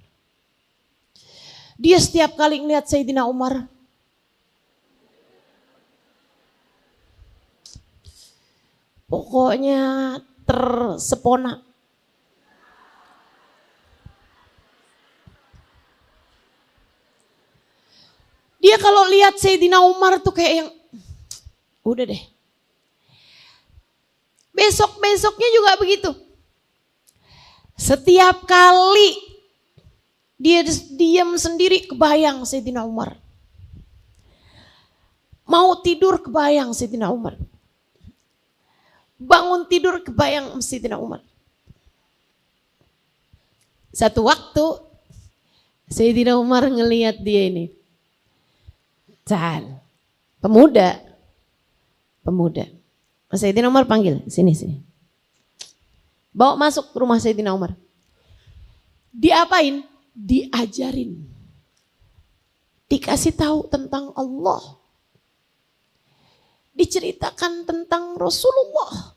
Dia setiap kali ngeliat Sayyidina Umar, Pokoknya tersepona. Dia kalau lihat Sayyidina Umar tuh kayak yang, udah deh. Besok-besoknya juga begitu. Setiap kali dia diam sendiri kebayang Sayyidina Umar. Mau tidur kebayang Sayyidina Umar. Bangun tidur kebayang Sayyidina Umar. Satu waktu Sayyidina Umar ngelihat dia ini. Pemuda. Sayyidina Umar panggil, sini. Bawa masuk ke rumah Sayyidina Umar. Diapain? Diajarin. Dikasih tahu tentang Allah. Diceritakan tentang Rasulullah.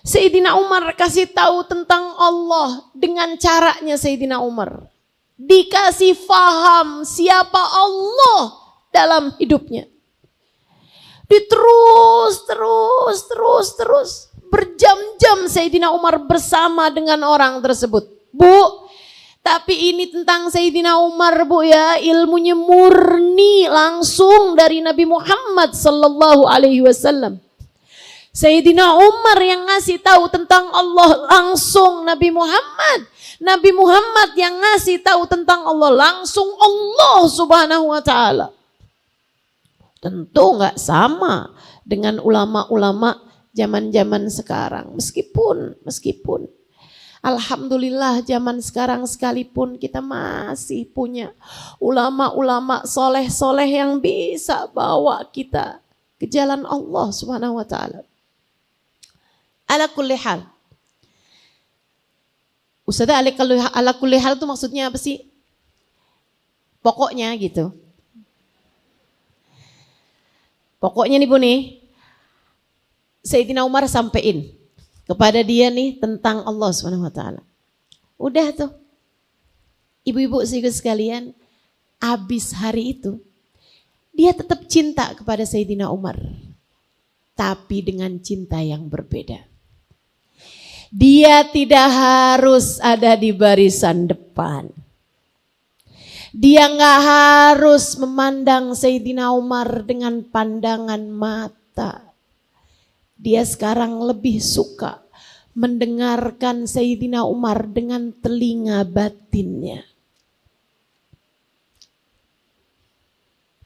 Sayyidina Umar kasih tahu tentang Allah dengan caranya Sayyidina Umar. Dikasih faham siapa Allah dalam hidupnya. Terus. Berjam-jam Sayyidina Umar bersama dengan orang tersebut. Bu, tapi ini tentang Sayyidina Umar bu ya, ilmunya murni langsung dari Nabi Muhammad sallallahu alaihi wasallam. Sayyidina Umar yang ngasih tahu tentang Allah langsung Nabi Muhammad. Nabi Muhammad yang ngasih tahu tentang Allah langsung Allah subhanahu wa ta'ala. Tentu gak sama dengan ulama-ulama zaman-zaman sekarang. Meskipun alhamdulillah zaman sekarang sekalipun kita masih punya ulama-ulama soleh-soleh yang bisa bawa kita ke jalan Allah subhanahu wa ta'ala. Ala kulli hal. Ustazah ala kulli hal itu maksudnya apa sih? Pokoknya gitu. Pokoknya nih Bu nih, Sayyidina Umar sampein kepada dia nih tentang Allah Subhanahu wa taala. Udah tuh. Ibu-ibu sekalian, habis hari itu dia tetap cinta kepada Sayyidina Umar. Tapi dengan cinta yang berbeda. Dia tidak harus ada di barisan depan. Dia nggak harus memandang Sayyidina Umar dengan pandangan mata. Dia sekarang lebih suka mendengarkan Sayyidina Umar dengan telinga batinnya.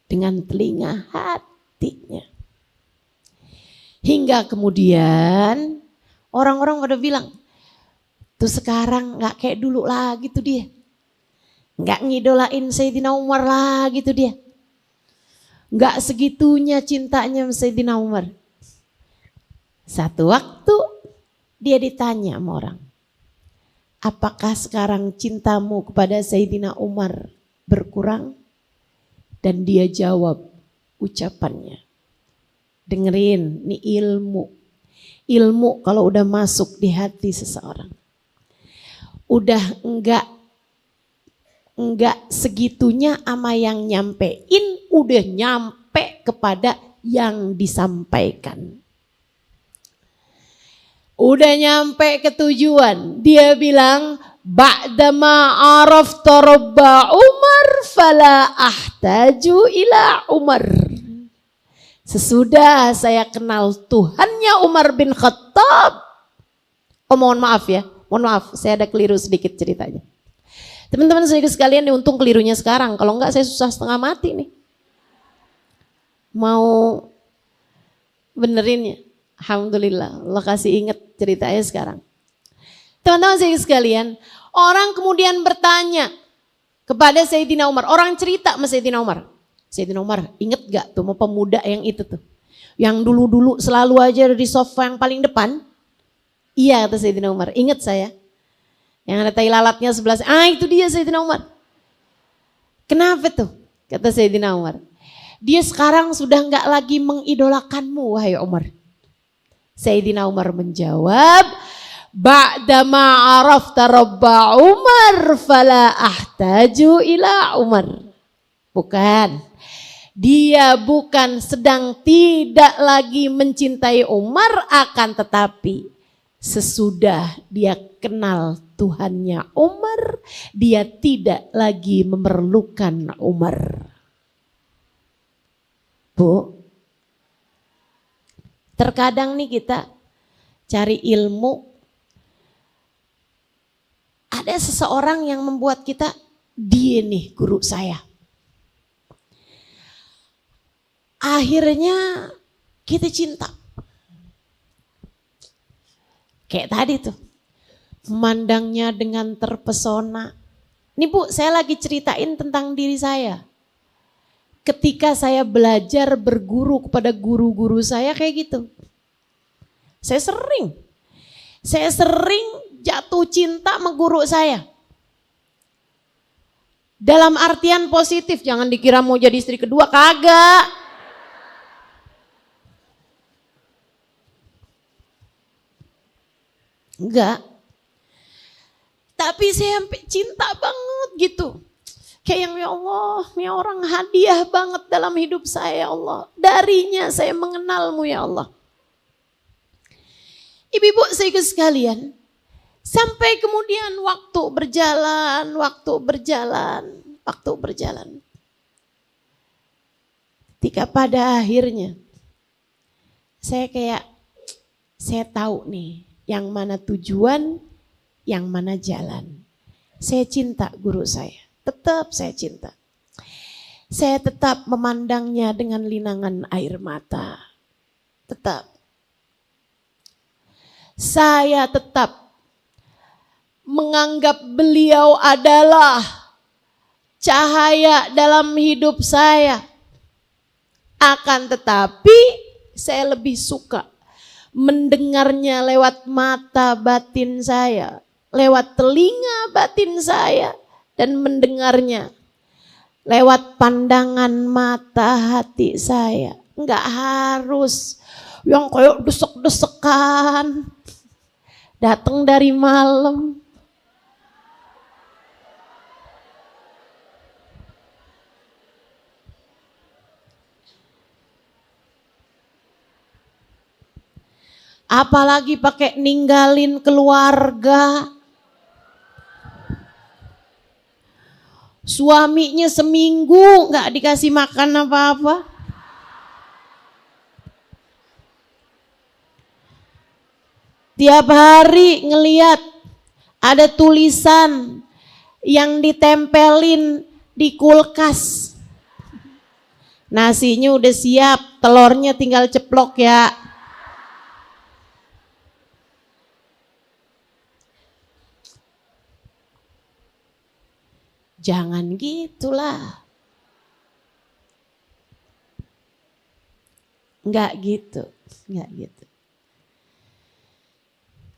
Dengan telinga hatinya. Hingga kemudian orang-orang pada bilang, tuh sekarang gak kayak dulu lagi tuh dia. Gak ngidolain Sayyidina Umar lagi tuh dia. Gak segitunya cintanya Sayyidina Umar. Satu waktu dia ditanya sama orang. Apakah sekarang cintamu kepada Sayyidina Umar berkurang? Dan dia jawab ucapannya. Dengerin, ini ilmu. Ilmu kalau udah masuk di hati seseorang. Udah enggak segitunya ama yang nyampein, udah nyampe kepada yang disampaikan. Udah nyampe ke tujuan. Dia bilang, ba'dama arafta rabba Umar fala ahtaju ila Umar. Sesudah saya kenal Tuhannya Umar bin Khattab. Oh mohon maaf ya, mohon maaf saya ada keliru sedikit ceritanya. Teman-teman saya sekalian nih, untung kelirunya sekarang. Kalau enggak saya susah setengah mati nih. Mau benerinnya. Alhamdulillah Allah kasih ingat ceritanya sekarang. Teman-teman saya sekalian, orang kemudian bertanya kepada Sayyidina Umar. Orang cerita sama Sayyidina Umar. Sayyidina Umar, inget gak tuh mau pemuda yang itu tuh? Yang dulu-dulu selalu aja di sofa yang paling depan? Iya kata Sayyidina Umar, inget saya. Yang ada tai lalatnya sebelah saya. Ah itu dia Sayyidina Umar. Kenapa tuh? Kata Sayyidina Umar. Dia sekarang sudah gak lagi mengidolakanmu wahai Umar. Sayyidina Umar menjawab, ba'dama arafta rabba Umar fala ahtaju ila Umar. Bukan. Dia bukan sedang tidak lagi mencintai Umar, akan tetapi sesudah dia kenal Tuhannya Umar, dia tidak lagi memerlukan Umar. Bu, terkadang nih kita cari ilmu, ada seseorang yang membuat kita, dia nih guru saya. Akhirnya kita cinta. Kayak tadi tuh, memandangnya dengan terpesona. Nih Bu, saya lagi ceritain tentang diri saya. Ketika saya belajar berguru kepada guru-guru saya kayak gitu. Saya sering jatuh cinta sama guru saya. Dalam artian positif, jangan dikira mau jadi istri kedua, kagak. Enggak. Tapi saya sampai cinta banget gitu. Kayak yang ya Allah, ya orang hadiah banget dalam hidup saya ya Allah. Darinya saya mengenalmu ya Allah. Ibu-ibu saya sekalian, sampai kemudian waktu berjalan. Ketika pada akhirnya saya tahu nih yang mana tujuan, yang mana jalan. Saya cinta guru saya, tetap saya cinta. Saya tetap memandangnya dengan linangan air mata. Tetap. Saya tetap menganggap beliau adalah cahaya dalam hidup saya. Akan tetapi saya lebih suka mendengarnya lewat mata batin saya, lewat telinga batin saya, dan mendengarnya lewat pandangan mata hati saya. Enggak harus yang kayak desek-desekan, datang dari malam. Apalagi pakai ninggalin keluarga. Suaminya seminggu gak dikasih makan apa-apa. Tiap hari ngeliat ada tulisan yang ditempelin di kulkas. Nasinya udah siap, telurnya tinggal ceplok ya. Jangan gitulah. Enggak gitu.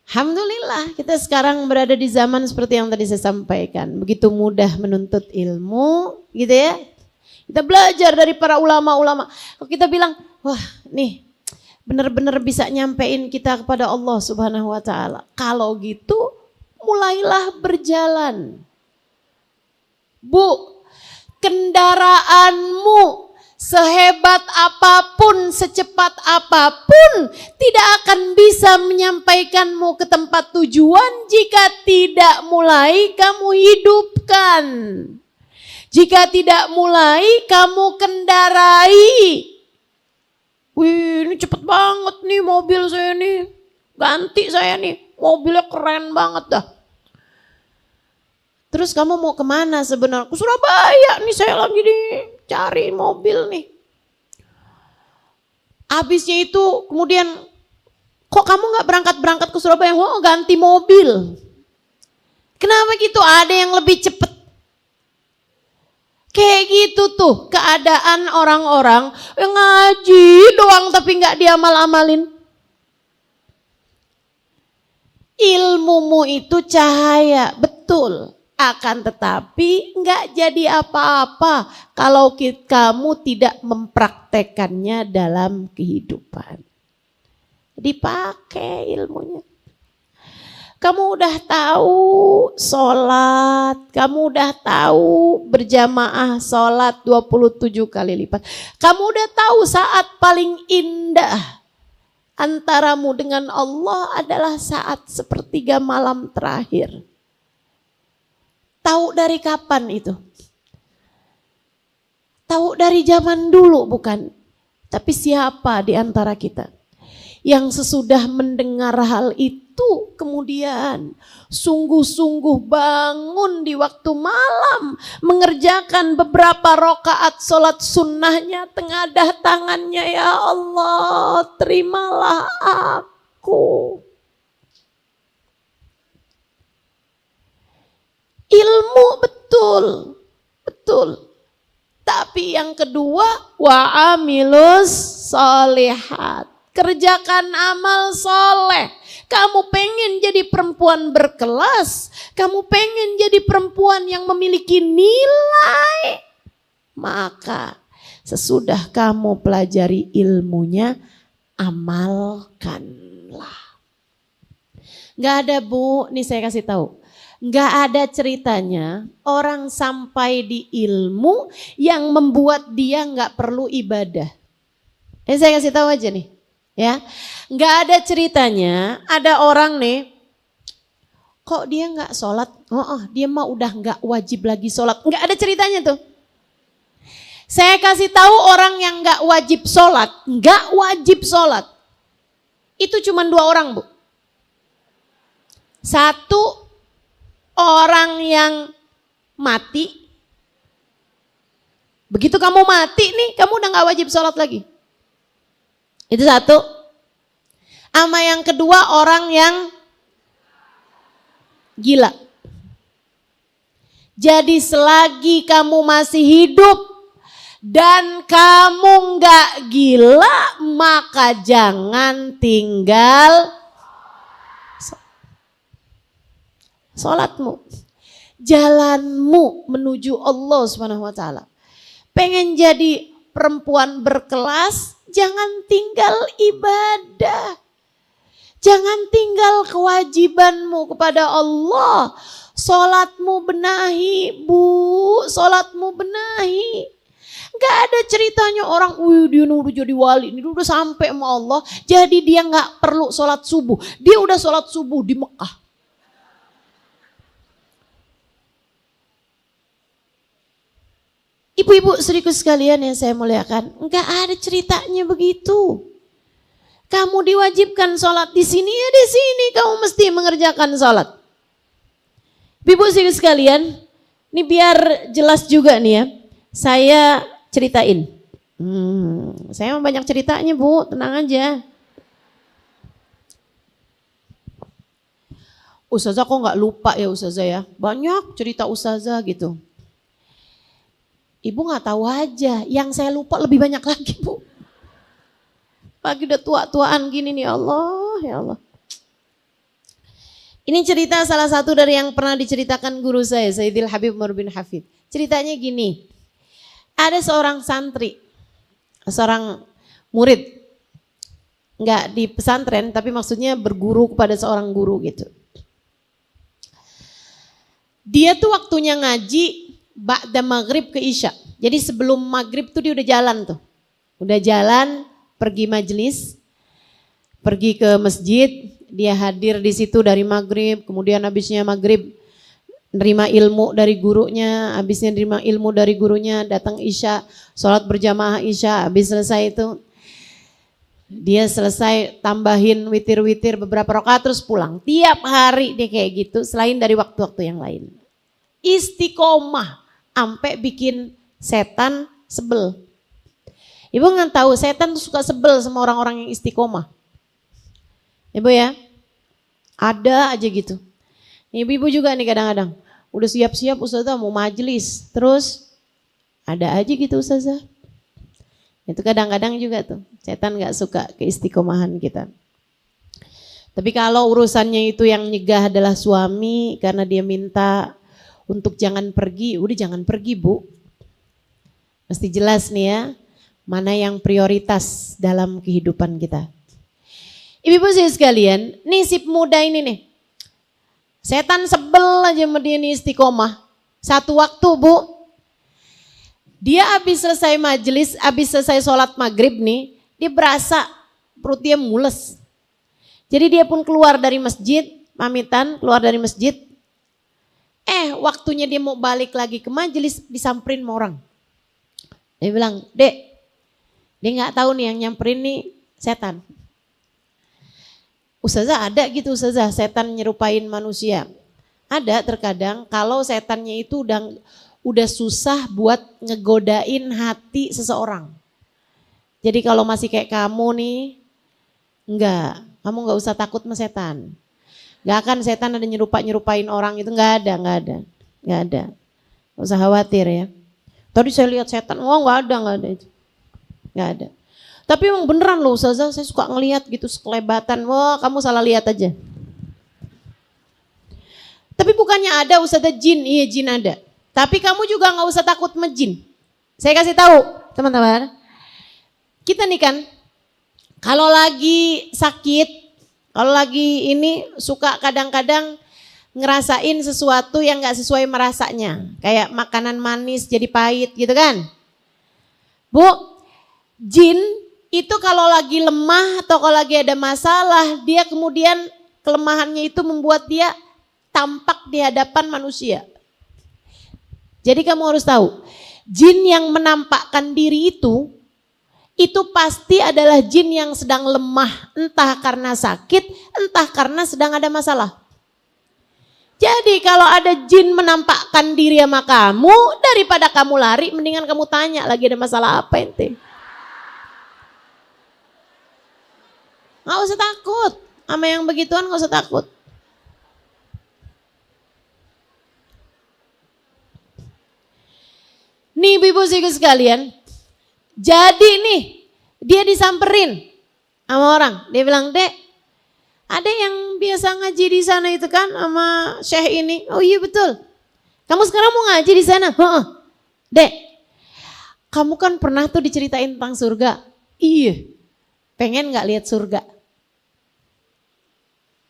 Alhamdulillah kita sekarang berada di zaman seperti yang tadi saya sampaikan. Begitu mudah menuntut ilmu gitu ya. Kita belajar dari para ulama-ulama. Kalau kita bilang, wah nih benar-benar bisa nyampein kita kepada Allah Subhanahu wa ta'ala. Kalau gitu mulailah berjalan. Bu, kendaraanmu sehebat apapun, secepat apapun tidak akan bisa menyampaikanmu ke tempat tujuan jika tidak mulai kamu hidupkan. Jika tidak mulai kamu kendarai. Wih, ini cepet banget nih mobil saya nih. Ganti saya nih, mobilnya keren banget dah. Terus kamu mau kemana sebenarnya? Ke Surabaya nih, saya lagi cari mobil nih. Habisnya itu kemudian, kok kamu gak berangkat ke Surabaya? Oh, ganti mobil. Kenapa gitu? Ada yang lebih cepet. Kayak gitu tuh keadaan orang-orang yang ngaji doang tapi gak diamal-amalin. Ilmumu itu cahaya, betul. Akan tetapi enggak jadi apa-apa kalau kamu tidak mempraktekannya dalam kehidupan. Dipakai ilmunya. Kamu udah tahu sholat, kamu udah tahu berjamaah sholat 27 kali lipat. Kamu udah tahu saat paling indah antaramu dengan Allah adalah saat sepertiga malam terakhir. Tahu dari kapan itu? Tahu dari zaman dulu bukan? Tapi siapa di antara kita yang sesudah mendengar hal itu kemudian sungguh-sungguh bangun di waktu malam mengerjakan beberapa rakaat sholat sunnahnya, tengadah tangannya, ya Allah terimalah aku. Ilmu betul, betul. Tapi yang kedua, wa amilus solihat. Kerjakan amal soleh. Kamu pengen jadi perempuan berkelas, kamu pengen jadi perempuan yang memiliki nilai, maka sesudah kamu pelajari ilmunya, amalkanlah. Gak ada Bu, nih saya kasih tahu. Gak ada ceritanya orang sampai di ilmu yang membuat dia gak perlu ibadah. Ini saya kasih tahu aja nih. Ya, nggak ada ceritanya. Ada orang nih, kok dia nggak sholat? Dia mah udah nggak wajib lagi sholat. Nggak ada ceritanya tuh. Saya kasih tahu orang yang nggak wajib sholat, itu cuma 2 orang Bu. Satu, orang yang mati. Begitu kamu mati nih, kamu udah nggak wajib sholat lagi. Itu satu. Sama yang kedua, orang yang gila. Jadi selagi kamu masih hidup dan kamu nggak gila, maka jangan tinggal sholatmu. Jalanmu menuju Allah Subhanahu wa taala. Pengen jadi perempuan berkelas, jangan tinggal ibadah. Jangan tinggal kewajibanmu kepada Allah. Sholatmu benahi Bu, sholatmu benahi. Gak ada ceritanya orang, dia udah jadi wali, dia udah sampai sama Allah. Jadi dia gak perlu sholat subuh. Dia udah sholat subuh di Mekah. Ibu-ibu saudaraku sekalian yang saya muliakan, enggak ada ceritanya begitu. Kamu diwajibkan sholat di sini, ya di sini kamu mesti mengerjakan sholat. Ibu saudaraku sekalian, ini biar jelas juga nih ya, saya ceritain. Saya banyak ceritanya Bu, tenang aja. Ustazah kok nggak lupa ya Ustazah ya, banyak cerita Ustazah gitu. Ibu gak tahu aja, yang saya lupa lebih banyak lagi Bu. Pagi udah tua-tuaan gini nih, Allah, ya Allah. Ini cerita salah satu dari yang pernah diceritakan guru saya, Sayyidil Habib Umar bin Hafid. Ceritanya gini, ada seorang santri, seorang murid, gak di pesantren tapi maksudnya berguru kepada seorang guru gitu. Dia tuh waktunya ngaji ba'da maghrib ke isya. Jadi sebelum maghrib tuh dia udah jalan tuh. Udah jalan, pergi majelis, pergi ke masjid, dia hadir di situ dari maghrib, kemudian habisnya maghrib nerima ilmu dari gurunya, habisnya nerima ilmu dari gurunya, datang isya, sholat berjamaah isya, habis selesai itu dia selesai tambahin witir-witir beberapa rakaat terus pulang. Tiap hari dia kayak gitu, selain dari waktu-waktu yang lain. Istiqomah. Sampai bikin setan sebel. Ibu nggak tahu setan tuh suka sebel sama orang-orang yang istiqomah. Ibu ya, ada aja gitu. Ibu-ibu juga nih kadang-kadang, udah siap-siap Ustazah mau majelis, terus ada aja gitu Ustazah. Itu kadang-kadang juga tuh, setan nggak suka keistiqomahan kita. Tapi kalau urusannya itu yang nyegah adalah suami karena dia minta untuk jangan pergi, udah jangan pergi Bu. Mesti jelas nih ya, mana yang prioritas dalam kehidupan kita. Ibu-ibu sekalian, nih si muda ini nih, Setan sebel aja sama dia nih istiqomah. Satu waktu Bu, dia habis selesai majelis, habis selesai sholat maghrib nih, dia berasa perut dia mules. Jadi dia pun keluar dari masjid, pamitan, keluar dari masjid. Waktunya dia mau balik lagi ke majelis, disamperin sama orang. Dia bilang, Dek, dia gak tahu nih yang nyamperin nih setan. Ustazah ada gitu Ustazah, setan nyerupain manusia. Ada terkadang kalau setannya itu udah susah buat ngegodain hati seseorang. Jadi kalau masih kayak kamu nih, kamu gak usah takut sama setan. Gak akan setan ada nyerupain orang itu, gak ada. Gak usah khawatir ya. Tadi saya lihat setan, gak ada itu. Gak ada. Tapi emang beneran loh Ustazah, saya suka ngelihat gitu sekelebatan, kamu salah lihat aja. Tapi bukannya ada Ustazah jin, iya jin ada. Tapi kamu juga gak usah takut sama jin. Saya kasih tahu teman-teman, kita nih kan kalau lagi sakit, kalau lagi ini suka kadang-kadang ngerasain sesuatu yang gak sesuai merasanya. Kayak makanan manis jadi pahit gitu kan. Bu, jin itu kalau lagi lemah atau kalau lagi ada masalah, dia kemudian kelemahannya itu membuat dia tampak di hadapan manusia. Jadi kamu harus tahu, jin yang menampakkan diri itu pasti adalah jin yang sedang lemah, entah karena sakit, entah karena sedang ada masalah. Jadi kalau ada jin menampakkan diri sama kamu, daripada kamu lari, mendingan kamu tanya lagi ada masalah apa ente. Gak usah takut, sama yang begituan gak usah takut. Nih ibu-ibu sekalian, jadi nih dia disamperin sama orang, dia bilang, Dek, ada yang biasa ngaji di sana itu kan sama syekh ini. Oh iya betul. Kamu sekarang mau ngaji di sana? Dek, kamu kan pernah tuh diceritain tentang surga. Iya. Pengen nggak lihat surga?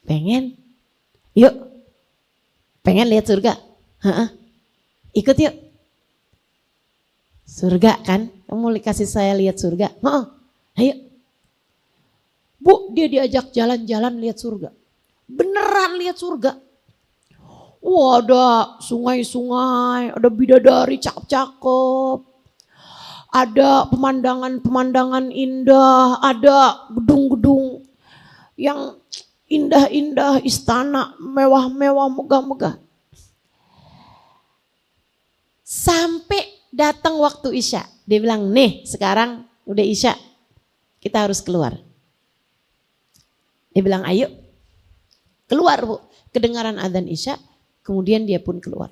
Pengen. Yuk. Pengen lihat surga? Ikut yuk. Surga kan? Kamu kasih saya lihat surga? Ayo. Bu, dia diajak jalan-jalan lihat surga. Beneran lihat surga. Wah, ada sungai-sungai, ada bidadari cakep-cakep. Ada pemandangan-pemandangan indah, ada gedung-gedung yang indah-indah, istana mewah-mewah, megah-megah. Sampai datang waktu Isya. Dia bilang, nih sekarang udah Isya, kita harus keluar. Dia bilang, ayo keluar Bu. Kedengaran adzan Isya, kemudian dia pun keluar.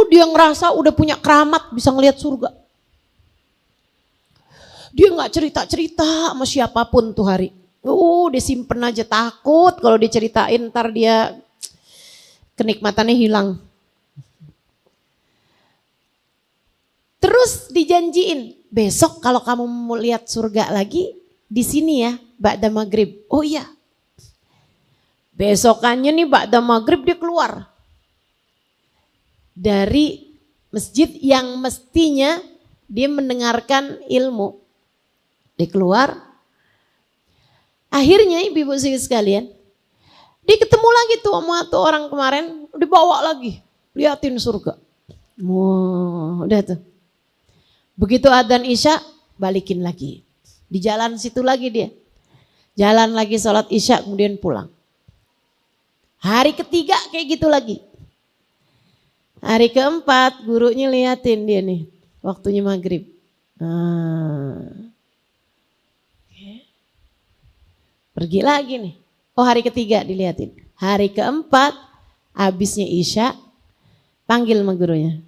Dia ngerasa udah punya keramat bisa ngelihat surga. Dia gak cerita-cerita sama siapapun tuh hari. Dia simpen aja, takut kalau diceritain ntar dia kenikmatannya hilang. Terus dijanjiin, besok kalau kamu mau lihat surga lagi di sini ya, ba'da maghrib. Oh iya. Besokannya nih ba'da maghrib dia keluar dari masjid yang mestinya dia mendengarkan ilmu. Dia keluar. Akhirnya ibu-ibu sekalian, dia ketemu lagi tuh sama tuh orang kemarin, dibawa lagi, liatin surga. Udah tuh. Begitu adzan Isya, balikin lagi. Di jalan situ lagi dia. Jalan lagi sholat Isya, kemudian pulang. Hari ketiga kayak gitu lagi. Hari keempat gurunya liatin dia nih, waktunya maghrib. Pergi lagi nih. Oh hari ketiga diliatin. Hari keempat, habisnya Isya, panggil sama gurunya.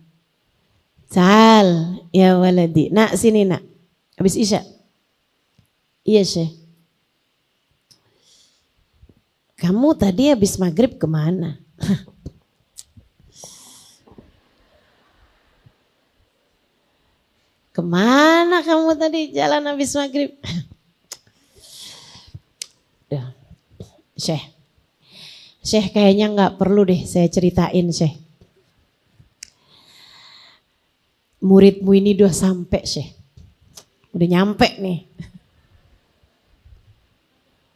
Sal, ya waladi. Nak sini nak. Habis Isya. Iya Syekh. Kamu tadi habis maghrib kemana? Kemana kamu tadi jalan habis maghrib? Syekh, Syekh kayaknya nggak perlu deh saya ceritain, Syekh. Muridmu ini udah sampai, Syekh. Udah nyampe nih.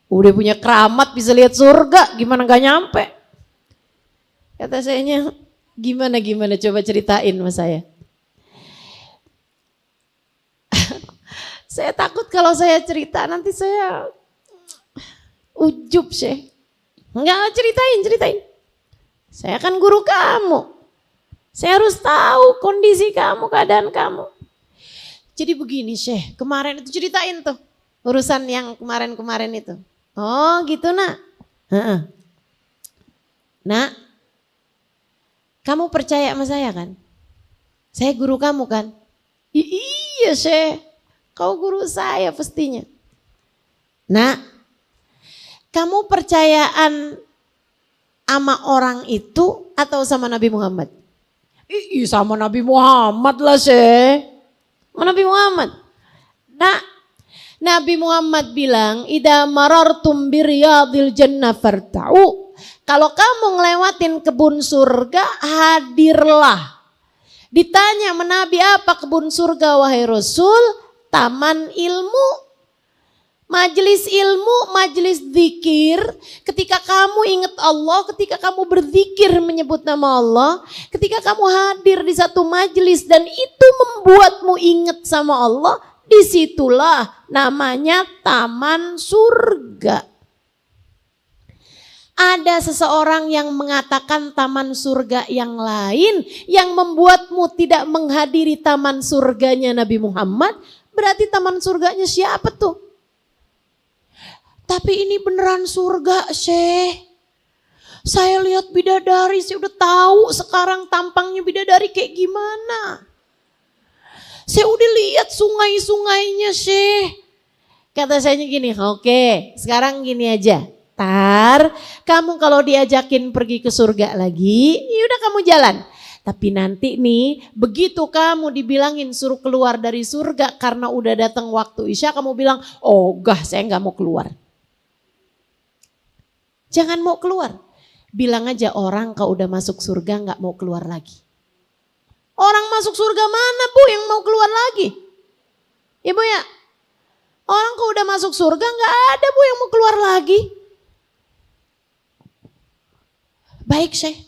Udah punya keramat bisa lihat surga, gimana gak nyampe? Kata sayanya, gimana coba ceritain sama saya. Saya takut kalau saya cerita nanti saya ujub, Syekh. Enggak, ceritain. Saya kan guru kamu. Saya harus tahu kondisi kamu, keadaan kamu. Jadi begini, Syekh, kemarin itu ceritain tuh urusan yang kemarin itu. Oh gitu, Nak. Nak, kamu percaya sama saya kan? Saya guru kamu kan? Iya, Syekh, kau guru saya pastinya. Nak, kamu percayaan sama orang itu atau sama Nabi Muhammad? Iya, sama Nabi Muhammad lah, Syekh. Sama Nabi Muhammad. Nah, Nabi Muhammad bilang, "Idza marartum biriyadil jannah farta'u." Kalau kamu ngelewatin kebun surga, hadirlah. Ditanya sama Nabi, apa kebun surga wahai Rasul? Taman ilmu. Majelis ilmu, majelis zikir, ketika kamu ingat Allah, ketika kamu berzikir menyebut nama Allah, ketika kamu hadir di satu majelis dan itu membuatmu ingat sama Allah, disitulah namanya taman surga. Ada seseorang yang mengatakan taman surga yang lain yang membuatmu tidak menghadiri taman surganya Nabi Muhammad, berarti taman surganya siapa tuh? Tapi ini beneran surga, Syekh. Saya lihat bidadari, saya udah tahu sekarang tampangnya bidadari kayak gimana. Saya udah lihat sungai-sungainya, Syekh. Kata saya gini, oke, sekarang gini aja. Kamu kalau diajakin pergi ke surga lagi, yaudah kamu jalan. Tapi nanti nih, begitu kamu dibilangin suruh keluar dari surga karena udah datang waktu Isya, kamu bilang, oh gah saya gak mau keluar. Jangan mau keluar. Bilang aja orang kalau udah masuk surga gak mau keluar lagi. Orang masuk surga mana Bu yang mau keluar lagi? Ibu ya? Orang kalau udah masuk surga gak ada Bu yang mau keluar lagi. Baik, Syekh.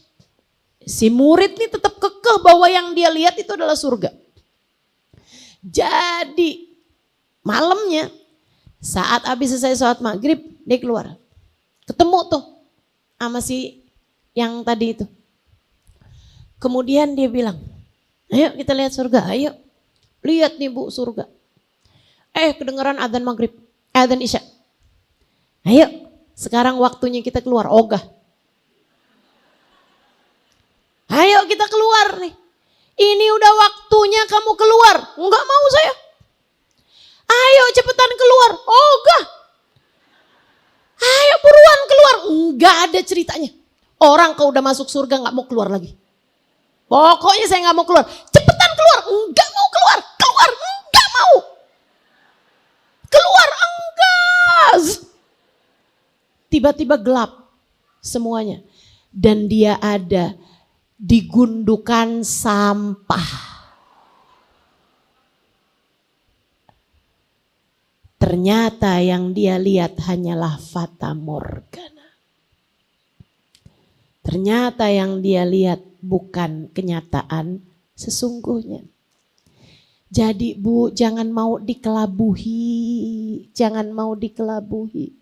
Si murid ini tetap kekeh bahwa yang dia lihat itu adalah surga. Jadi malamnya saat habis selesai sholat maghrib dia keluar. Ketemu tuh sama si yang tadi itu. Kemudian dia bilang, ayo kita lihat surga, ayo. Lihat nih Bu surga. Kedengaran adzan maghrib, adzan isya. Ayo sekarang waktunya kita keluar, ogah. Ayo kita keluar nih. Ini udah waktunya kamu keluar. Enggak mau saya. Ayo cepetan keluar, ogah. Ayo buruan keluar. Enggak ada ceritanya. Orang kalau udah masuk surga gak mau keluar lagi. Pokoknya saya gak mau keluar. Cepetan keluar. Enggak mau keluar. Keluar. Enggak mau. Keluar. Enggak. Tiba-tiba gelap semuanya. Dan dia ada di gundukan sampah. Ternyata yang dia lihat hanyalah fata morgana. Ternyata yang dia lihat bukan kenyataan sesungguhnya. Jadi Bu, jangan mau dikelabuhi. Jangan mau dikelabuhi.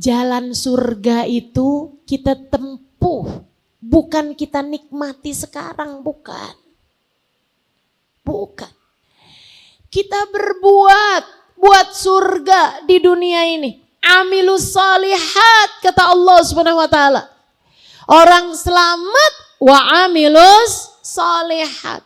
Jalan surga itu kita tempuh. Bukan kita nikmati sekarang, bukan. Bukan. Kita berbuat, buat surga di dunia ini. Amilus salihat, kata Allah Subhanahu wa taala. Orang selamat wa amilus salihat.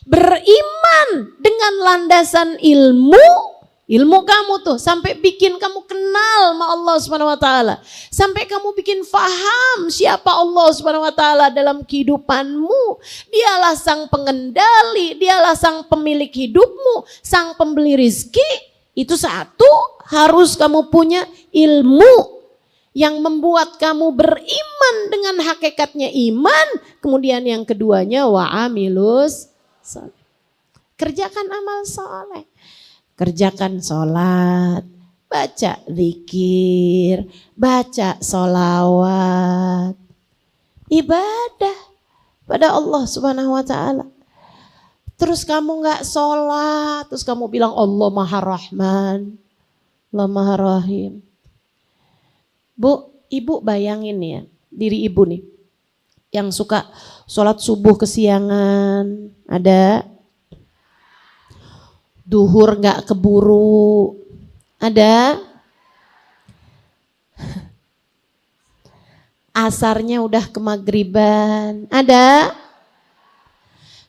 Beriman dengan landasan ilmu. Ilmu kamu tuh sampai bikin kamu kenal sama Allah Subhanahu wa taala. Sampai kamu bikin faham siapa Allah Subhanahu wa taala dalam kehidupanmu. Dialah sang pengendali, dialah sang pemilik hidupmu, sang pemberi rizki. Itu satu, harus kamu punya ilmu yang membuat kamu beriman dengan hakikatnya iman. Kemudian yang keduanya wa'amilus soleh. Kerjakan amal soleh. Kerjakan sholat, baca zikir, baca sholawat. Ibadah pada Allah Subhanahu wa ta'ala. Terus kamu gak sholat, terus kamu bilang Allah Maha Rahman, Allah Maha Rahim. Bu, ibu bayangin ya, diri ibu nih, yang suka sholat subuh kesiangan, ada. Duhur gak keburu, ada. Asarnya udah ke magriban, ada.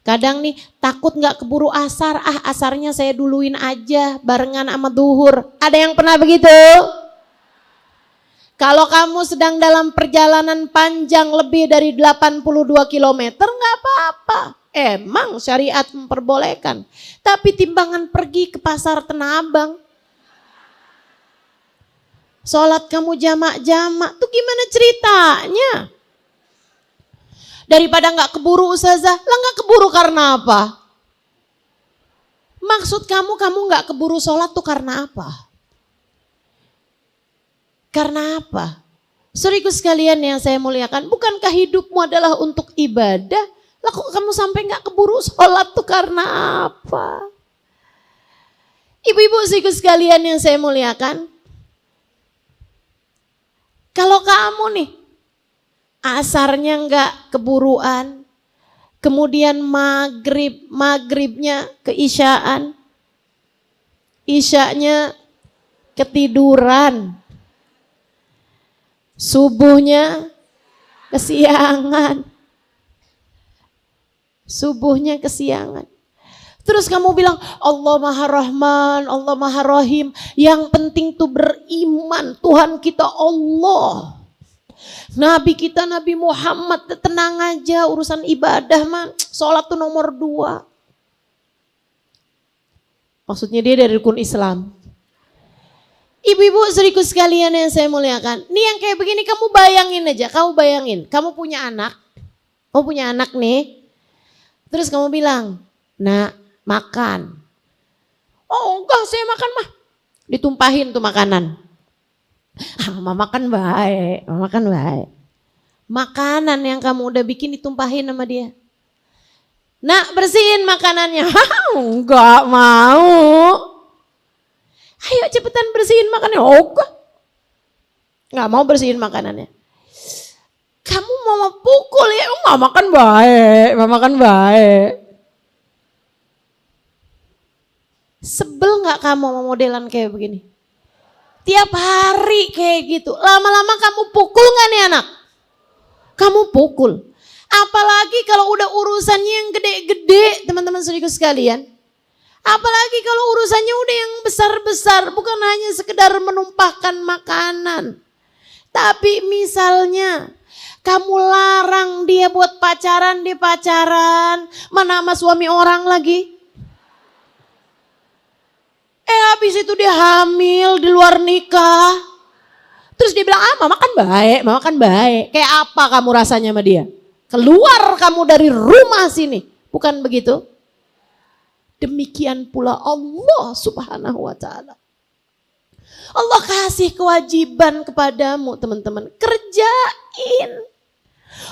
Kadang nih takut gak keburu asar, asarnya saya duluin aja barengan sama duhur. Ada yang pernah begitu? Kalau kamu sedang dalam perjalanan panjang lebih dari 82 km gak apa-apa. Emang syariat memperbolehkan. Tapi timbangan pergi ke pasar Tanah Abang, sholat kamu jamak-jamak, tuh gimana ceritanya? Daripada gak keburu ustazah, lah gak keburu karena apa? Maksud kamu gak keburu sholat tuh karena apa? Karena apa? Saudaraku sekalian yang saya muliakan, bukankah hidupmu adalah untuk ibadah? Lah kok kamu sampai gak keburu sholat tuh karena apa? Ibu-ibu saudaraku sekalian yang saya muliakan, kalau kamu nih asarnya gak keburuan, kemudian maghribnya ke isyaan, isyanya ketiduran, subuhnya kesiangan. Subuhnya kesiangan. Terus kamu bilang Allah Maha Rahman, Allah Maha Rahim. Yang penting tuh beriman, Tuhan kita Allah. Nabi kita Nabi Muhammad, tenang aja urusan ibadah mah, sholat tuh nomor 2. Maksudnya dia dari rukun Islam. Ibu-ibu saudaraku sekalian yang saya muliakan, nih yang kayak begini kamu bayangin aja, kamu punya anak nih. Terus kamu bilang, nak makan. Oh enggak, saya makan mah. Ditumpahin tuh makanan. Mama makan baik. Makanan yang kamu udah bikin ditumpahin sama dia. Nak bersihin makanannya. Enggak mau. Ayo cepetan bersihin makanannya. Oh enggak. Enggak mau bersihin makanannya. Kamu mau pukul ya, mama makan baik. Sebel gak kamu sama modelan kayak begini? Tiap hari kayak gitu, lama-lama kamu pukul gak nih anak? Kamu pukul. Apalagi kalau udah urusannya yang gede-gede, teman-teman saudaraku sekalian. Apalagi kalau urusannya udah yang besar-besar, bukan hanya sekedar menumpahkan makanan. Tapi misalnya kamu larang dia buat pacaran, dia pacaran, mana sama suami orang lagi. Habis itu dia hamil di luar nikah. Terus dia bilang, mama kan baik. Kayak apa kamu rasanya sama dia? Keluar kamu dari rumah sini. Bukan begitu? Demikian pula Allah Subhanahu wa ta'ala. Allah kasih kewajiban kepadamu teman-teman. Kerjain.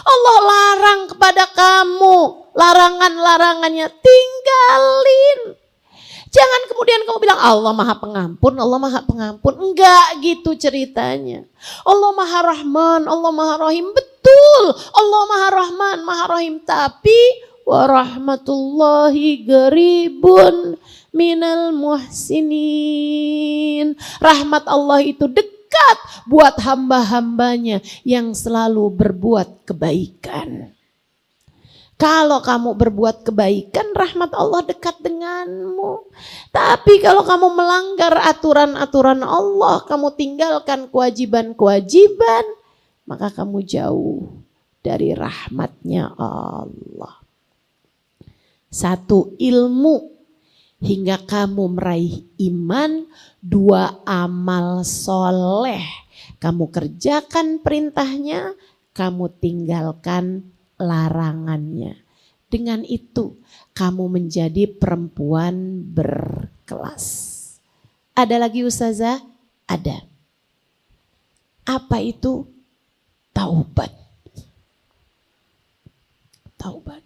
Allah larang kepada kamu. Larangan-larangannya tinggalin. Jangan kemudian kamu bilang Allah Maha Pengampun. Enggak gitu ceritanya. Allah Maha Rahman, Allah Maha Rahim. Betul. Allah Maha Rahman, Maha Rahim. Tapi warahmatullahi garibun minal muhsinin. Rahmat Allah itu dekat buat hamba-hambanya yang selalu berbuat kebaikan. Kalau kamu berbuat kebaikan, rahmat Allah dekat denganmu. Tapi kalau kamu melanggar aturan-aturan Allah, kamu tinggalkan kewajiban-kewajiban, maka kamu jauh dari rahmatnya Allah. 1, ilmu hingga kamu meraih iman. 2, amal soleh Kamu kerjakan perintahnya, kamu tinggalkan larangannya. Dengan itu kamu menjadi perempuan berkelas. Ada lagi Ustazah? Ada. Apa itu? Taubat. Taubat.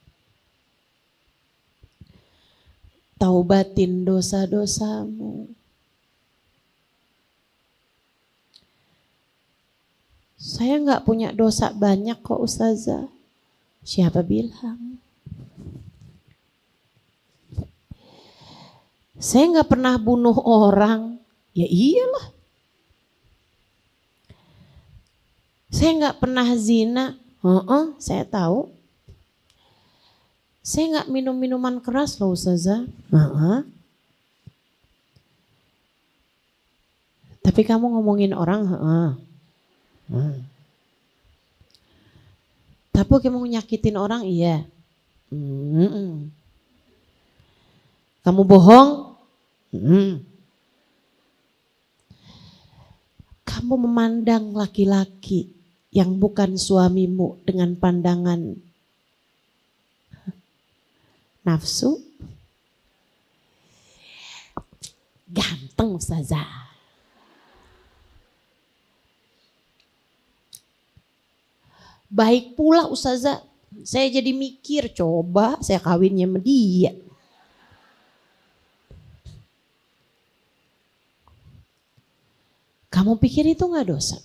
Taubatin dosa-dosamu. Saya nggak punya dosa banyak kok Ustazah. Siapa bilang? Saya nggak pernah bunuh orang. Ya iyalah. Saya nggak pernah zina. Saya tahu. Saya nggak minum minuman keras loh Ustazah. Tapi kamu ngomongin orang. Tapi kamu nyakitin orang, iya. Kamu bohong. Kamu memandang laki-laki yang bukan suamimu dengan pandangan nafsu. Ganteng Ustazah. Baik pula Ustazah, saya jadi mikir, coba saya kawinnya sama dia. Kamu pikir itu gak dosa?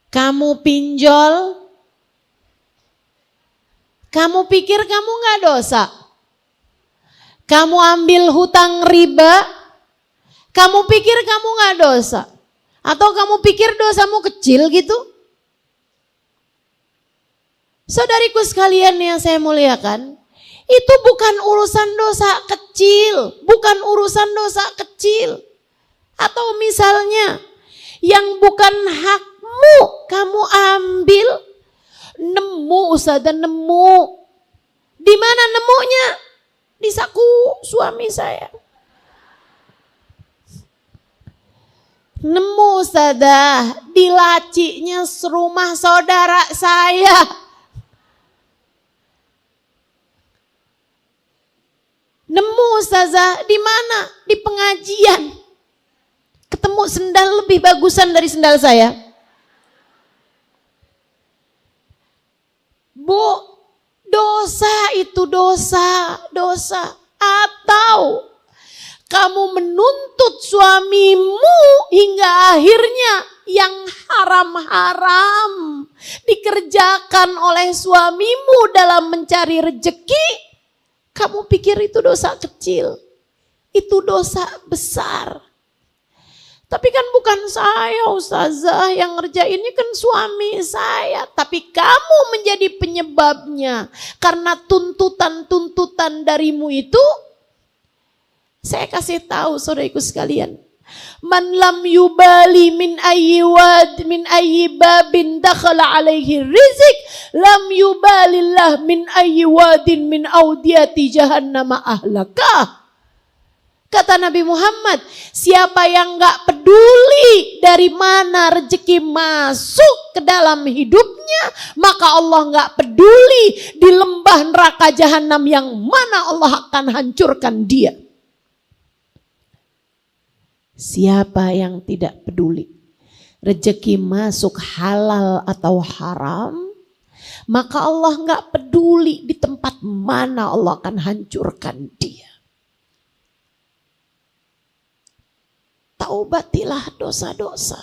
Kamu pinjol, kamu pikir kamu gak dosa? Kamu ambil hutang riba, kamu pikir kamu gak dosa? Atau kamu pikir dosamu kecil gitu? Saudariku sekalian yang saya muliakan, itu bukan urusan dosa kecil, bukan urusan dosa kecil. Atau misalnya yang bukan hakmu kamu ambil, nemu Ustazah, nemu. Di mana nemunya? Di saku suami saya. Nemu Ustazah, di lacinya rumah saudara saya. Nemu Ustazah, di mana? Di pengajian. Ketemu sendal lebih bagusan dari sendal saya. Bu, dosa itu dosa. Atau kamu menuntut suamimu hingga akhirnya yang haram-haram dikerjakan oleh suamimu dalam mencari rejeki. Kamu pikir itu dosa kecil, itu dosa besar. Tapi kan bukan saya Ustazah yang ngerjainnya, kan suami saya. Tapi kamu menjadi penyebabnya. Karena tuntutan-tuntutan darimu itu, saya kasih tahu saudaraku sekalian. Man lam yubali min ayyi babin dakhala alaihi rizq lam yubalillah min ayyi wadin min audiyati jahannam ahlakah. Kata Nabi Muhammad, siapa yang gak peduli dari mana rezeki masuk ke dalam hidupnya, maka Allah gak peduli di lembah neraka jahanam yang mana Allah akan hancurkan dia. Siapa yang tidak peduli rezeki masuk halal atau haram, maka Allah gak peduli di tempat mana Allah akan hancurkan dia. Taubatilah dosa-dosa.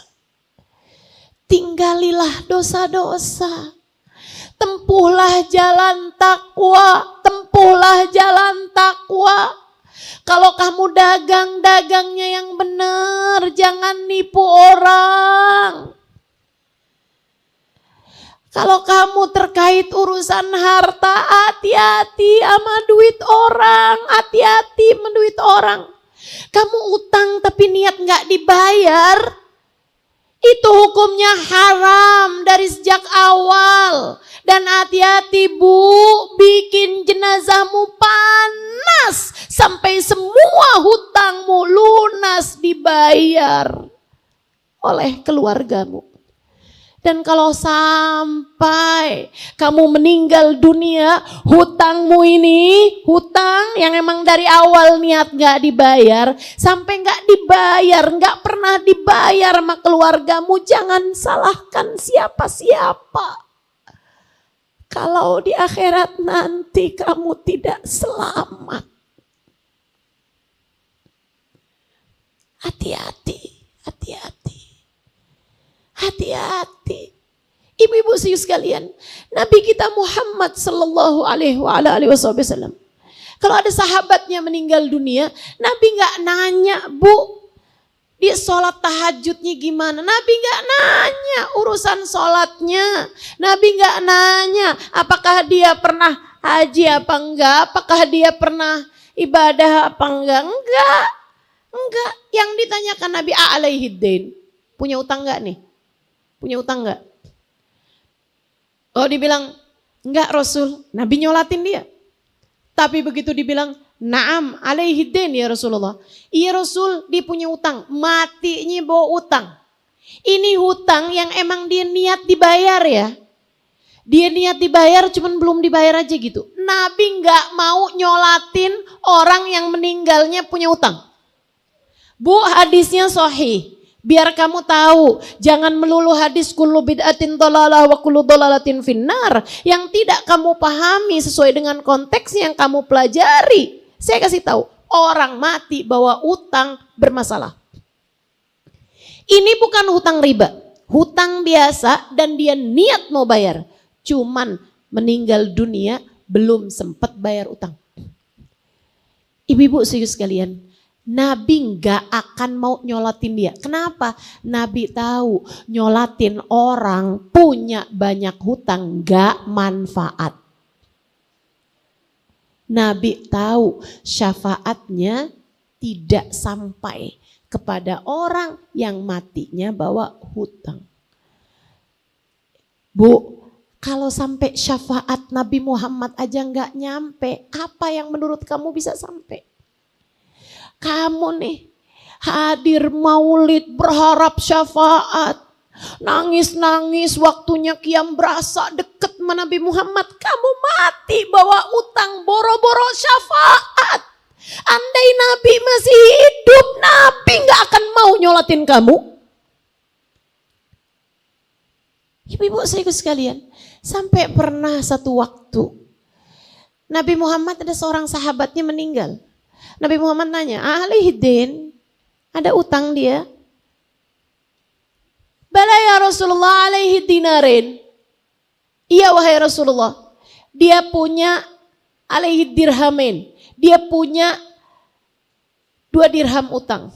Tinggalilah dosa-dosa. Tempuhlah jalan takwa. Tempuhlah jalan takwa. Kalau kamu dagang-dagangnya yang benar, jangan nipu orang. Kalau kamu terkait urusan harta, hati-hati sama duit orang, hati-hati sama duit orang. Kamu utang tapi niat gak dibayar, itu hukumnya haram dari sejak awal. Dan hati-hati Bu, bikin jenazahmu panas sampai semua hutangmu lunas dibayar. oleh keluargamu. Dan kalau sampai kamu meninggal dunia, hutangmu ini, hutang yang emang dari awal niat gak dibayar, sampai gak dibayar, gak pernah dibayar sama keluargamu, jangan salahkan siapa-siapa. Kalau di akhirat nanti kamu tidak selamat. Hati-hati, hati-hati. Hati-hati. Ibu-ibu sekalian, Nabi kita Muhammad sallallahu alaihi wasallam. Kalau ada sahabatnya meninggal dunia, Nabi nggak nanya, "Bu, dia sholat tahajudnya gimana?" Nabi nggak nanya urusan sholatnya. Nabi nggak nanya apakah dia pernah haji apa enggak, apakah dia pernah ibadah apa enggak. Enggak. Yang ditanyakan Nabi alaihiddin, punya utang enggak nih? Punya utang enggak? Oh, dibilang enggak Rasul, Nabi nyolatin dia. Tapi begitu dibilang, "Na'am alaihiddin ya Rasulullah." Iya Rasul, dia punya utang, matinya bawa utang. Ini hutang yang emang dia niat dibayar ya. Dia niat dibayar cuman belum dibayar aja gitu. Nabi enggak mau nyolatin orang yang meninggalnya punya utang. Bu, hadisnya sahih. Biar kamu tahu, jangan melulu hadis kullu bid'atin dhalalah wa kullu dhalalatin finnar yang tidak kamu pahami sesuai dengan konteks yang kamu pelajari. Saya kasih tahu, orang mati bawa utang bermasalah. Ini bukan hutang riba, hutang biasa dan dia niat mau bayar. Cuman meninggal dunia belum sempat bayar utang. Ibu-ibu sekalian, Nabi gak akan mau nyolatin dia. Kenapa? Nabi tahu nyolatin orang punya banyak hutang gak manfaat. Nabi tahu syafaatnya tidak sampai kepada orang yang matinya bawa hutang. Bu, kalau sampai syafaat Nabi Muhammad aja gak nyampe, apa yang menurut kamu bisa sampai? Kamu nih hadir maulid berharap syafaat. Nangis-nangis waktunya qiyam berasa deket sama Nabi Muhammad. Kamu mati bawa utang boro-boro syafaat. Andai Nabi masih hidup, Nabi gak akan mau nyolatin kamu. Ibu-ibu saya sekalian, sampai pernah satu waktu Nabi Muhammad ada seorang sahabatnya meninggal. Nabi Muhammad nanya, "Alaihiddin, ada utang dia?" "Bala ya Rasulullah, alaihi dinarin." "Iya wahai Rasulullah, dia punya alaihi dirhamin." Dia punya 2 dirham utang.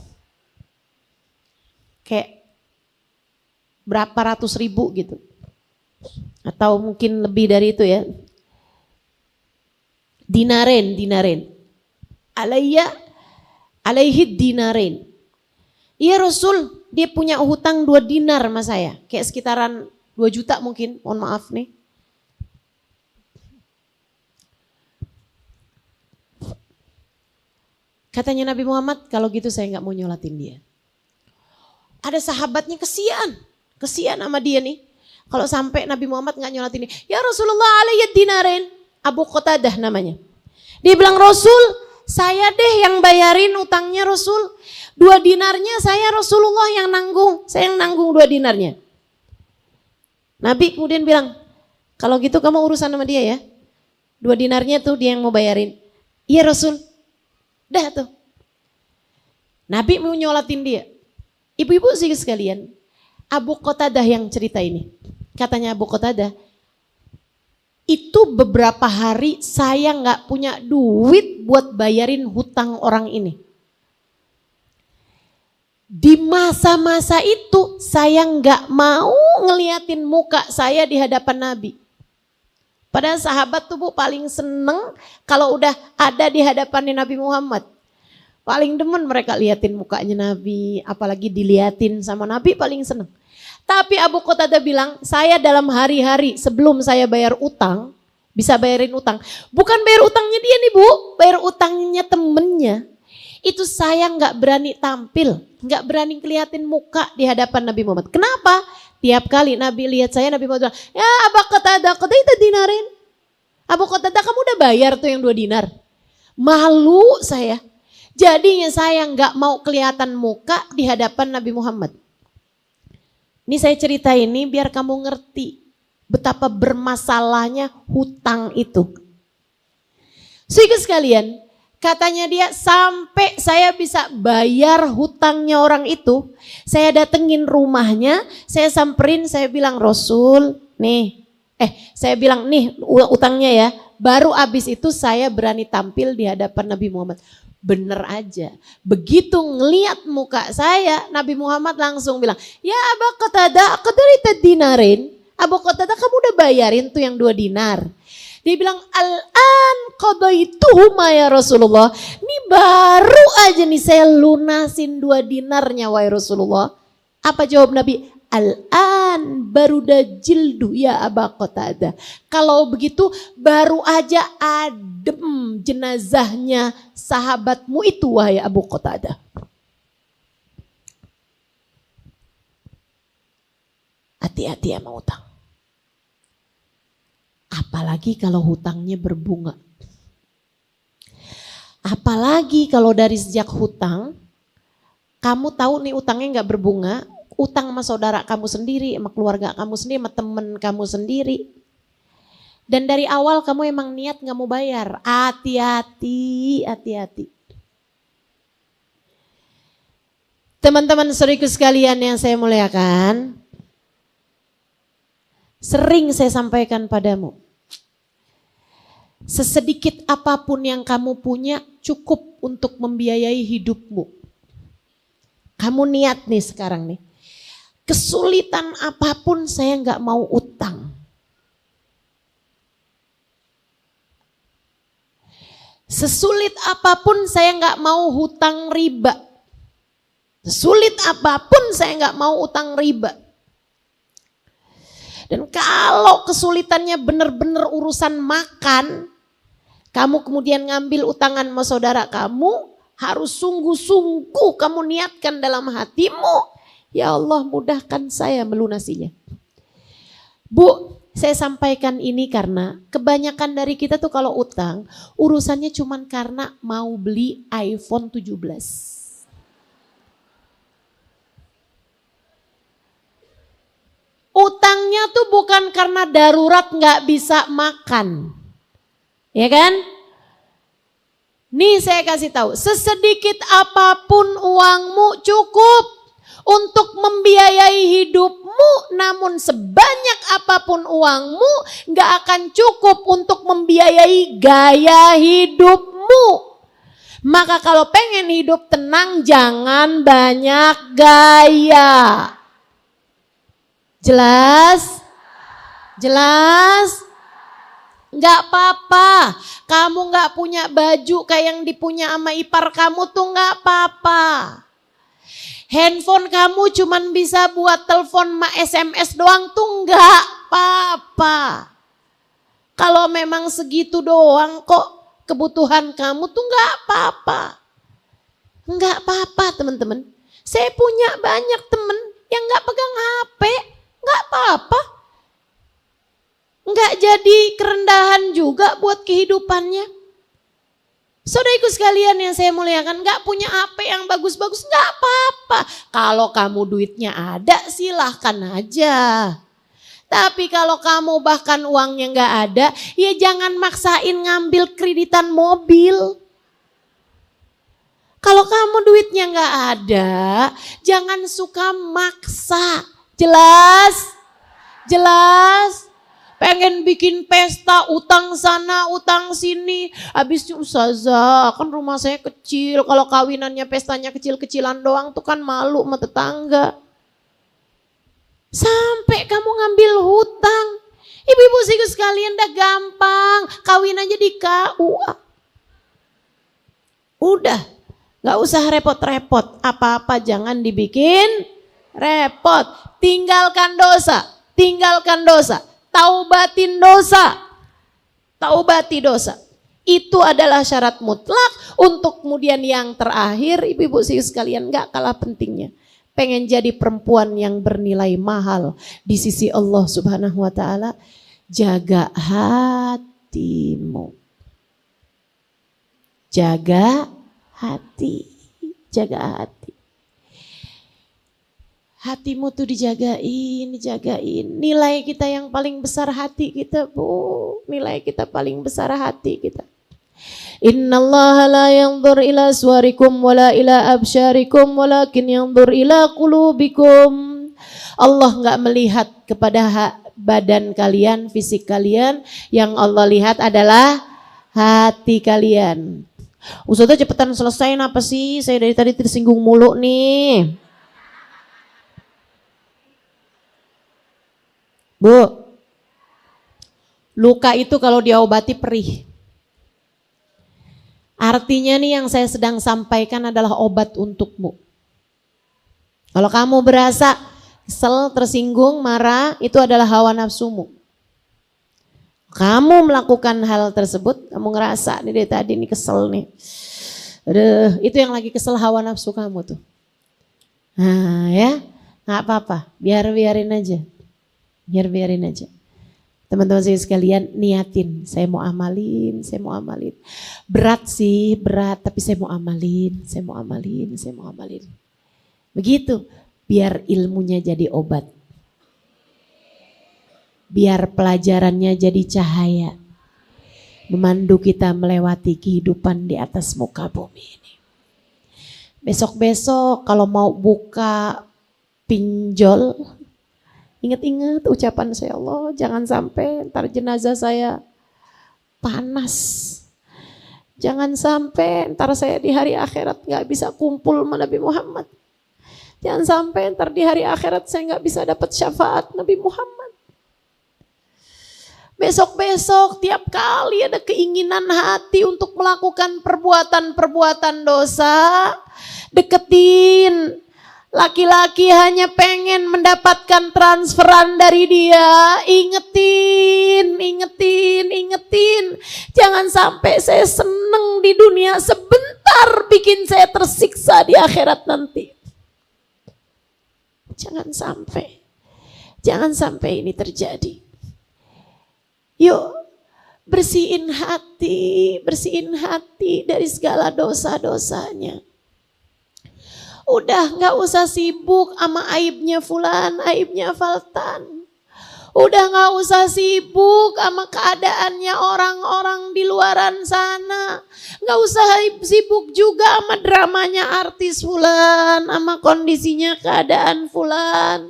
Kayak berapa ratus ribu gitu. Atau mungkin lebih dari itu ya. Dinarin. Alaihi dinarin. "Iya Rasul, dia punya hutang 2 dinar sama saya." Kayak sekitaran 2 juta mungkin, mohon maaf nih. Katanya Nabi Muhammad, "Kalau gitu saya gak mau nyolatin dia." Ada sahabatnya kesian sama dia nih. Kalau sampai Nabi Muhammad gak nyolatin dia. "Ya Rasulullah alaihi dinarin." Abu Qatadah namanya. Dia bilang, "Rasul, saya deh yang bayarin utangnya Rasul. 2 dinarnya saya Rasulullah yang nanggung. Saya yang nanggung 2 dinarnya." Nabi kemudian bilang, "Kalau gitu kamu urusan sama dia ya. 2 dinarnya tuh dia yang mau bayarin." "Iya Rasul." Dah tuh. Nabi mau nyolatin dia. Ibu-ibu sih sekalian, Abu Qatadah yang cerita ini. Katanya Abu Qatadah, "Itu beberapa hari saya gak punya duit buat bayarin hutang orang ini. Di masa-masa itu saya gak mau ngeliatin muka saya di hadapan Nabi." Padahal sahabat tuh Bu paling seneng kalau udah ada di hadapannya Nabi Muhammad. Paling demen mereka liatin mukanya Nabi, apalagi diliatin sama Nabi paling seneng. Tapi Abu Qatadah bilang, "Saya dalam hari-hari sebelum saya bayar utang, bisa bayarin utang." Bukan bayar utangnya dia nih Bu, bayar utangnya temennya. Itu saya nggak berani tampil, nggak berani kelihatin muka di hadapan Nabi Muhammad. Kenapa? Tiap kali Nabi lihat saya, Nabi Muhammad bilang, ya Abu Qatadah, itu dinarin. Abu Qatadah, kamu udah bayar tuh yang 2 dinar. Malu saya. Jadinya saya nggak mau kelihatan muka di hadapan Nabi Muhammad. Ini saya cerita ini biar kamu ngerti betapa bermasalahnya hutang itu. Saudara sekalian, katanya dia sampai saya bisa bayar hutangnya orang itu. Saya datengin rumahnya, saya samperin, saya bilang, Rasul, saya bilang nih utangnya ya. Baru abis itu saya berani tampil di hadapan Nabi Muhammad. Bener aja. Begitu ngeliat muka saya, Nabi Muhammad langsung bilang, ya Abu Qatadah, qadarita dinarin. Abu Qatadah, kamu udah bayarin tuh yang 2 dinar. Dia bilang, al-an qadaituhuma ya Rasulullah. Ini baru aja nih saya lunasin 2 dinarnya wahai Rasulullah. Apa jawab Nabi? Al-an baruda jildu ya Abu Qatadah. Kalau begitu baru aja adem jenazahnya sahabatmu itu wahai Abu Qatadah. Hati-hati sama hutang. Apalagi kalau hutangnya berbunga. Apalagi kalau dari sejak hutang, kamu tahu nih utangnya gak berbunga, utang sama saudara kamu sendiri, sama keluarga kamu sendiri, sama temen kamu sendiri. Dan dari awal kamu emang niat gak mau bayar, hati-hati, hati-hati. Teman-teman saudaraku sekalian yang saya muliakan, sering saya sampaikan padamu, sesedikit apapun yang kamu punya cukup untuk membiayai hidupmu. Kamu niat nih sekarang nih, kesulitan apapun saya nggak mau utang. Sesulit apapun saya nggak mau hutang riba. Sesulit apapun saya nggak mau utang riba. Dan kalau kesulitannya benar-benar urusan makan, kamu kemudian ngambil utangan sama saudara kamu, harus sungguh-sungguh kamu niatkan dalam hatimu, ya Allah mudahkan saya melunasinya. Bu, saya sampaikan ini karena kebanyakan dari kita tuh kalau utang, urusannya cuman karena mau beli iPhone 17. Utangnya tuh bukan karena darurat nggak bisa makan, ya kan? Nih saya kasih tahu, sesedikit apapun uangmu cukup untuk membiayai hidupmu, namun sebanyak apapun uangmu nggak akan cukup untuk membiayai gaya hidupmu. Maka kalau pengen hidup tenang, jangan banyak gaya. Jelas? Jelas? Gak apa-apa, kamu gak punya baju kayak yang dipunya sama ipar kamu tuh gak apa-apa. Handphone kamu cuman bisa buat telepon sama SMS doang tuh gak apa-apa. Kalau memang segitu doang kok kebutuhan kamu tuh gak apa-apa. Gak apa-apa teman-teman. Saya punya banyak teman yang gak pegang HP. Gak apa-apa. Gak jadi kerendahan juga buat kehidupannya. Saudaraku sekalian yang saya muliakan, gak punya HP yang bagus-bagus, gak apa-apa. Kalau kamu duitnya ada, silahkan aja. Tapi kalau kamu bahkan uangnya gak ada, ya jangan maksain ngambil kreditan mobil. Kalau kamu duitnya gak ada, jangan suka maksa. Jelas? Jelas? Pengen bikin pesta, utang sana, utang sini. Habisnya ustazah, kan rumah saya kecil. Kalau kawinannya pestanya kecil-kecilan doang tuh kan malu sama tetangga. Sampai kamu ngambil hutang. Ibu-ibu sekalian dah gampang. Kawin aja di KUA. Udah, gak usah repot-repot. Apa-apa jangan dibikin repot. Tinggalkan dosa. Tinggalkan dosa. Taubatin dosa. Taubati dosa. Itu adalah syarat mutlak. Untuk kemudian yang terakhir, ibu-ibu sekalian, gak kalah pentingnya. Pengen jadi perempuan yang bernilai mahal di sisi Allah Subhanahu wa ta'ala, jaga hatimu. Jaga hati. Jaga hati. Hatimu tuh dijagain. Nilai kita yang paling besar hati kita, Bu. Nilai kita paling besar hati kita. Innallaha la yanzur ila suwarikum wala ila absyarikum walakin yanzur ila qulubikum. Allah enggak melihat kepada badan kalian, fisik kalian. Yang Allah lihat adalah hati kalian. Ustazah cepetan selesain apa sih? Saya dari tadi tersinggung mulu nih. Bu, luka itu kalau diobati perih. Artinya nih yang saya sedang sampaikan adalah obat untukmu. Kalau kamu berasa kesel, tersinggung, marah, itu adalah hawa nafsumu. Kamu melakukan hal tersebut, kamu ngerasa nih dari tadi nih kesel nih. Aduh, itu yang lagi kesel hawa nafsu kamu tuh. Nah ya, gak apa-apa, biarin aja. Biarin aja. Teman-teman saya sekalian, niatin, saya mau amalin. Berat sih, tapi saya mau amalin. Begitu, biar ilmunya jadi obat. Biar pelajarannya jadi cahaya. Memandu kita melewati kehidupan di atas muka bumi ini. Besok-besok kalau mau buka pinjol, ingat-ingat ucapan saya, Allah jangan sampai ntar jenazah saya panas. Jangan sampai ntar saya di hari akhirat gak bisa kumpul sama Nabi Muhammad. Jangan sampai ntar di hari akhirat saya gak bisa dapat syafaat Nabi Muhammad. Besok-besok tiap kali ada keinginan hati untuk melakukan perbuatan-perbuatan dosa, deketin. Laki-laki hanya pengen mendapatkan transferan dari dia. Ingetin. Jangan sampai saya seneng di dunia sebentar bikin saya tersiksa di akhirat nanti. Jangan sampai ini terjadi. Yuk bersihin hati dari segala dosa-dosanya. Udah gak usah sibuk sama aibnya fulan, aibnya faltan. Udah gak usah sibuk sama keadaannya orang-orang di luaran sana. Gak usah sibuk juga sama dramanya artis fulan, sama kondisinya keadaan fulan.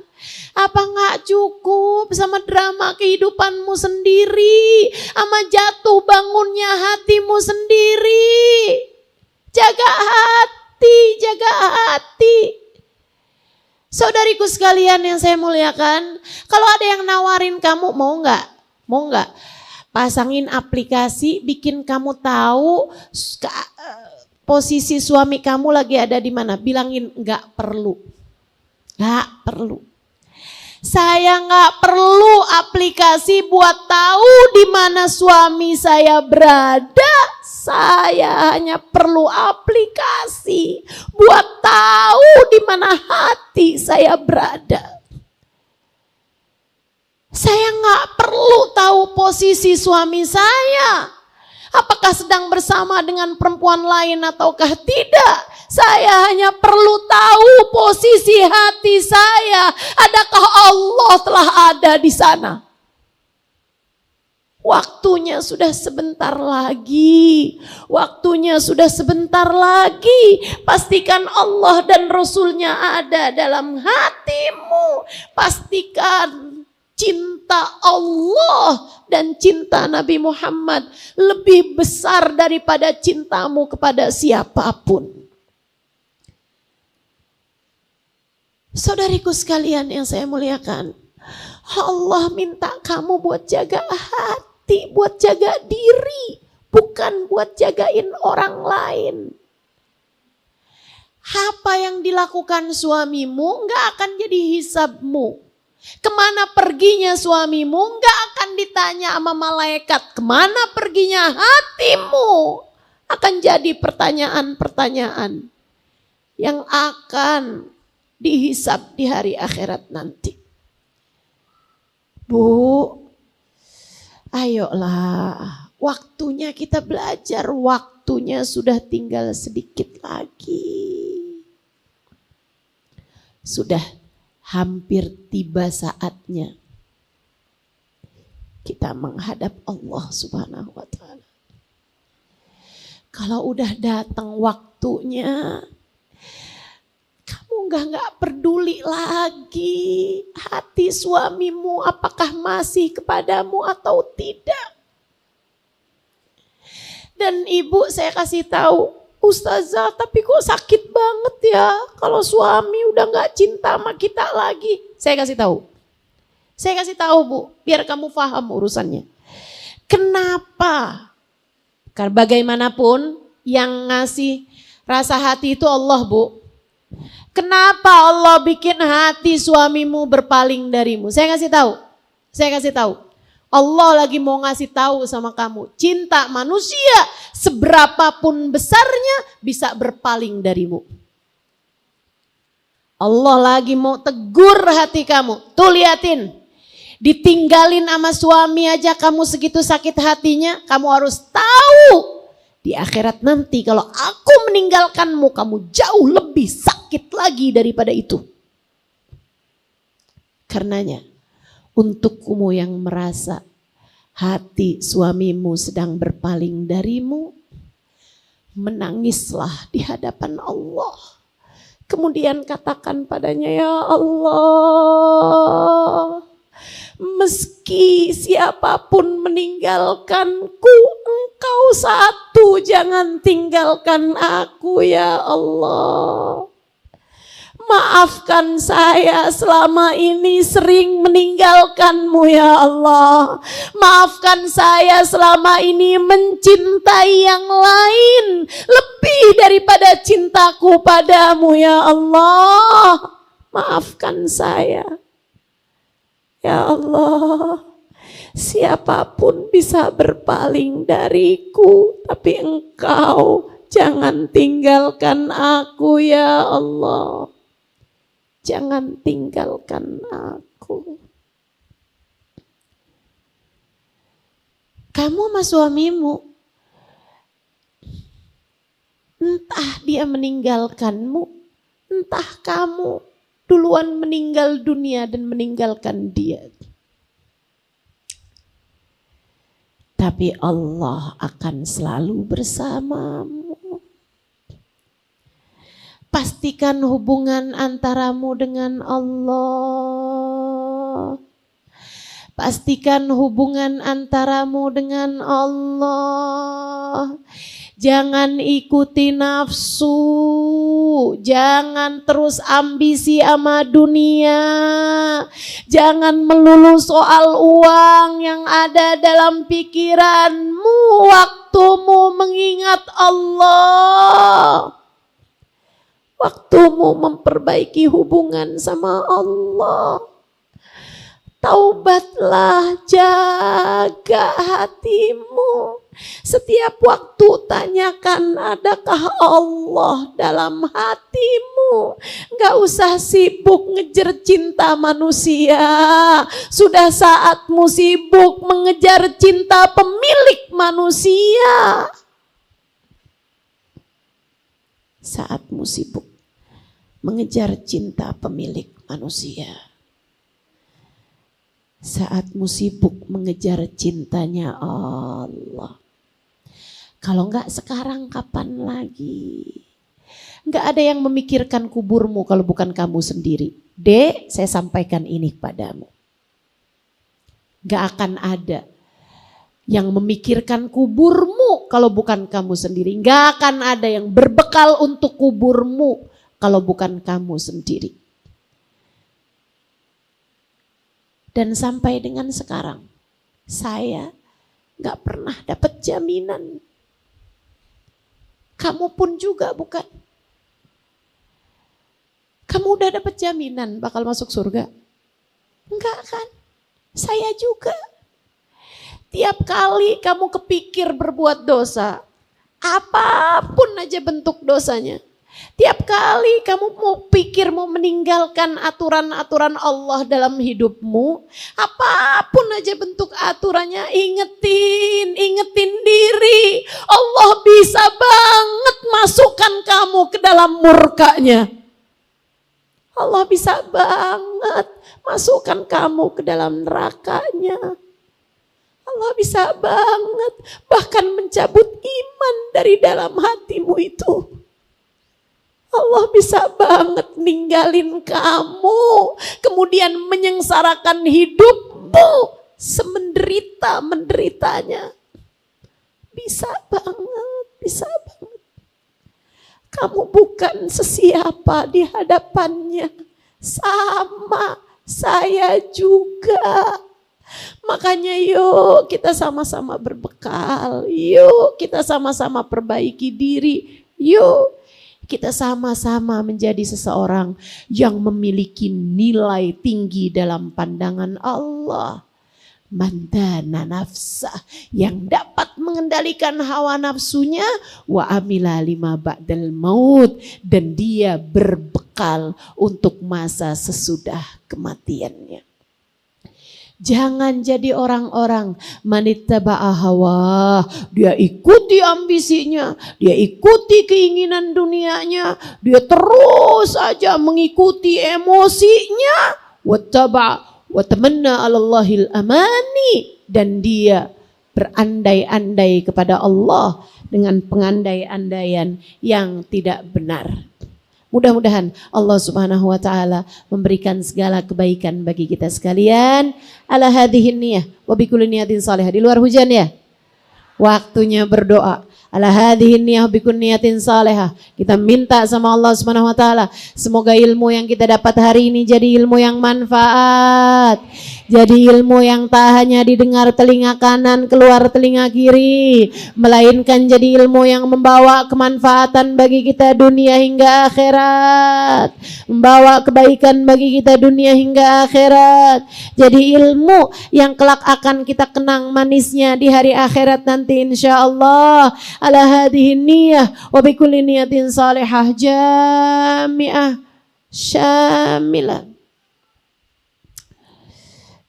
Apa gak cukup sama drama kehidupanmu sendiri, sama jatuh bangunnya hatimu sendiri? Jaga hati. Saudariku sekalian yang saya muliakan, kalau ada yang nawarin kamu, mau nggak? Pasangin aplikasi, bikin kamu tahu posisi suami kamu lagi ada di mana. Bilangin nggak perlu. Saya nggak perlu aplikasi buat tahu di mana suami saya berada. Saya hanya perlu aplikasi buat tahu di mana hati saya berada. Saya nggak perlu tahu posisi suami saya. Apakah sedang bersama dengan perempuan lain ataukah tidak. Saya hanya perlu tahu posisi hati saya. Adakah Allah telah ada di sana? Waktunya sudah sebentar lagi. Pastikan Allah dan Rasulnya ada dalam hatimu. Pastikan cinta Allah dan cinta Nabi Muhammad lebih besar daripada cintamu kepada siapapun. Saudariku sekalian yang saya muliakan, Allah minta kamu buat jaga hati, buat jaga diri, bukan buat jagain orang lain. Apa yang dilakukan suamimu gak akan jadi hisabmu. Kemana perginya suamimu? Enggak akan ditanya sama malaikat. Kemana perginya hatimu? Akan jadi pertanyaan-pertanyaan yang akan dihisab di hari akhirat nanti. Bu, ayolah, waktunya kita belajar, waktunya sudah tinggal sedikit lagi. Sudah hampir tiba saatnya kita menghadap Allah Subhanahu wa Ta'ala. Kalau udah datang waktunya, kamu nggak peduli lagi hati suamimu apakah masih kepadamu atau tidak. Dan ibu saya kasih tahu, Ustazah, tapi kok sakit banget ya kalau suami udah gak cinta sama kita lagi. Saya kasih tahu Bu, biar kamu paham urusannya. Kenapa? Karena bagaimanapun yang ngasih rasa hati itu Allah Bu. Kenapa Allah bikin hati suamimu berpaling darimu? Saya kasih tahu. Allah lagi mau ngasih tahu sama kamu, cinta manusia seberapapun besarnya bisa berpaling darimu. Allah lagi mau tegur hati kamu. Tuh liatin, ditinggalin sama suami aja kamu segitu sakit hatinya. Kamu harus tahu di akhirat nanti kalau aku meninggalkanmu, kamu jauh lebih sakit lagi daripada itu. Karenanya, untukmu yang merasa hati suamimu sedang berpaling darimu, menangislah di hadapan Allah. Kemudian katakan padanya, ya Allah, meski siapapun meninggalkanku, Engkau satu jangan tinggalkan aku ya Allah. Maafkan saya selama ini sering meninggalkanmu ya Allah. Maafkan saya selama ini mencintai yang lain lebih daripada cintaku padamu ya Allah. Maafkan saya. Ya Allah, siapapun bisa berpaling dariku, tapi Engkau jangan tinggalkan aku ya Allah. Jangan tinggalkan aku. Kamu sama suamimu, entah dia meninggalkanmu, entah kamu duluan meninggal dunia dan meninggalkan dia. Tapi Allah akan selalu bersamamu. Pastikan hubungan antaramu dengan Allah. Pastikan hubungan antaramu dengan Allah. Jangan ikuti nafsu. Jangan terus ambisi sama dunia. Jangan melulu soal uang yang ada dalam pikiranmu. Waktumu mengingat Allah. Waktumu memperbaiki hubungan sama Allah. Taubatlah, jaga hatimu. Setiap waktu tanyakan, adakah Allah dalam hatimu? Gak usah sibuk ngejar cinta manusia. Sudah saatmu sibuk mengejar cinta pemilik manusia. Saatmu sibuk mengejar cinta pemilik manusia. Saatmu sibuk mengejar cintanya Allah. Kalau enggak sekarang kapan lagi? Enggak ada yang memikirkan kuburmu kalau bukan kamu sendiri. Dek, saya sampaikan ini kepadamu. Enggak akan ada yang memikirkan kuburmu kalau bukan kamu sendiri. Enggak akan ada yang berbekal untuk kuburmu kalau bukan kamu sendiri. Dan sampai dengan sekarang, saya enggak pernah dapat jaminan. Kamu pun juga bukan. Kamu udah dapat jaminan bakal masuk surga? Enggak kan? Saya juga. Tiap kali kamu kepikir berbuat dosa, apapun aja bentuk dosanya. Tiap kali kamu mau pikir mau meninggalkan aturan-aturan Allah dalam hidupmu, apapun aja bentuk aturannya, ingetin diri. Allah bisa banget masukkan kamu ke dalam murkanya. Allah bisa banget masukkan kamu ke dalam nerakanya. Allah bisa banget bahkan mencabut iman dari dalam hatimu itu. Allah bisa banget ninggalin kamu, kemudian menyengsarakan hidupmu semenderita-menderitanya. Bisa banget, bisa banget. Kamu bukan sesiapa di hadapannya, sama saya juga. Makanya yuk kita sama-sama berbekal, yuk kita sama-sama perbaiki diri, yuk kita sama-sama menjadi seseorang yang memiliki nilai tinggi dalam pandangan Allah. Mandana nafsah, yang dapat mengendalikan hawa nafsunya, wa amila lima ba'dal maut, dan dia berbekal untuk masa sesudah kematiannya. Jangan jadi orang-orang manittaba'a hawa, dia ikuti ambisinya, dia ikuti keinginan dunianya, dia terus aja mengikuti emosinya, watamanna 'alallahil amani, dan dia berandai-andai kepada Allah dengan pengandai-andaian yang tidak benar. Mudah-mudahan Allah Subhanahu wa taala memberikan segala kebaikan bagi kita sekalian. Ala hadhihin niyah wa bikulli niyatin salihah. Di luar hujan ya? Waktunya berdoa. Ala hadhihin niyah wa bikulli niyatin salihah. Kita minta sama Allah Subhanahu wa taala, semoga ilmu yang kita dapat hari ini jadi ilmu yang manfaat. Jadi ilmu yang tak hanya didengar telinga kanan keluar telinga kiri, melainkan jadi ilmu yang membawa kemanfaatan bagi kita dunia hingga akhirat, membawa kebaikan bagi kita dunia hingga akhirat. Jadi ilmu yang kelak akan kita kenang manisnya di hari akhirat nanti insyaallah. Ala hadhihi niyah wa bikulli niyatin salihah jami'ah syamilah.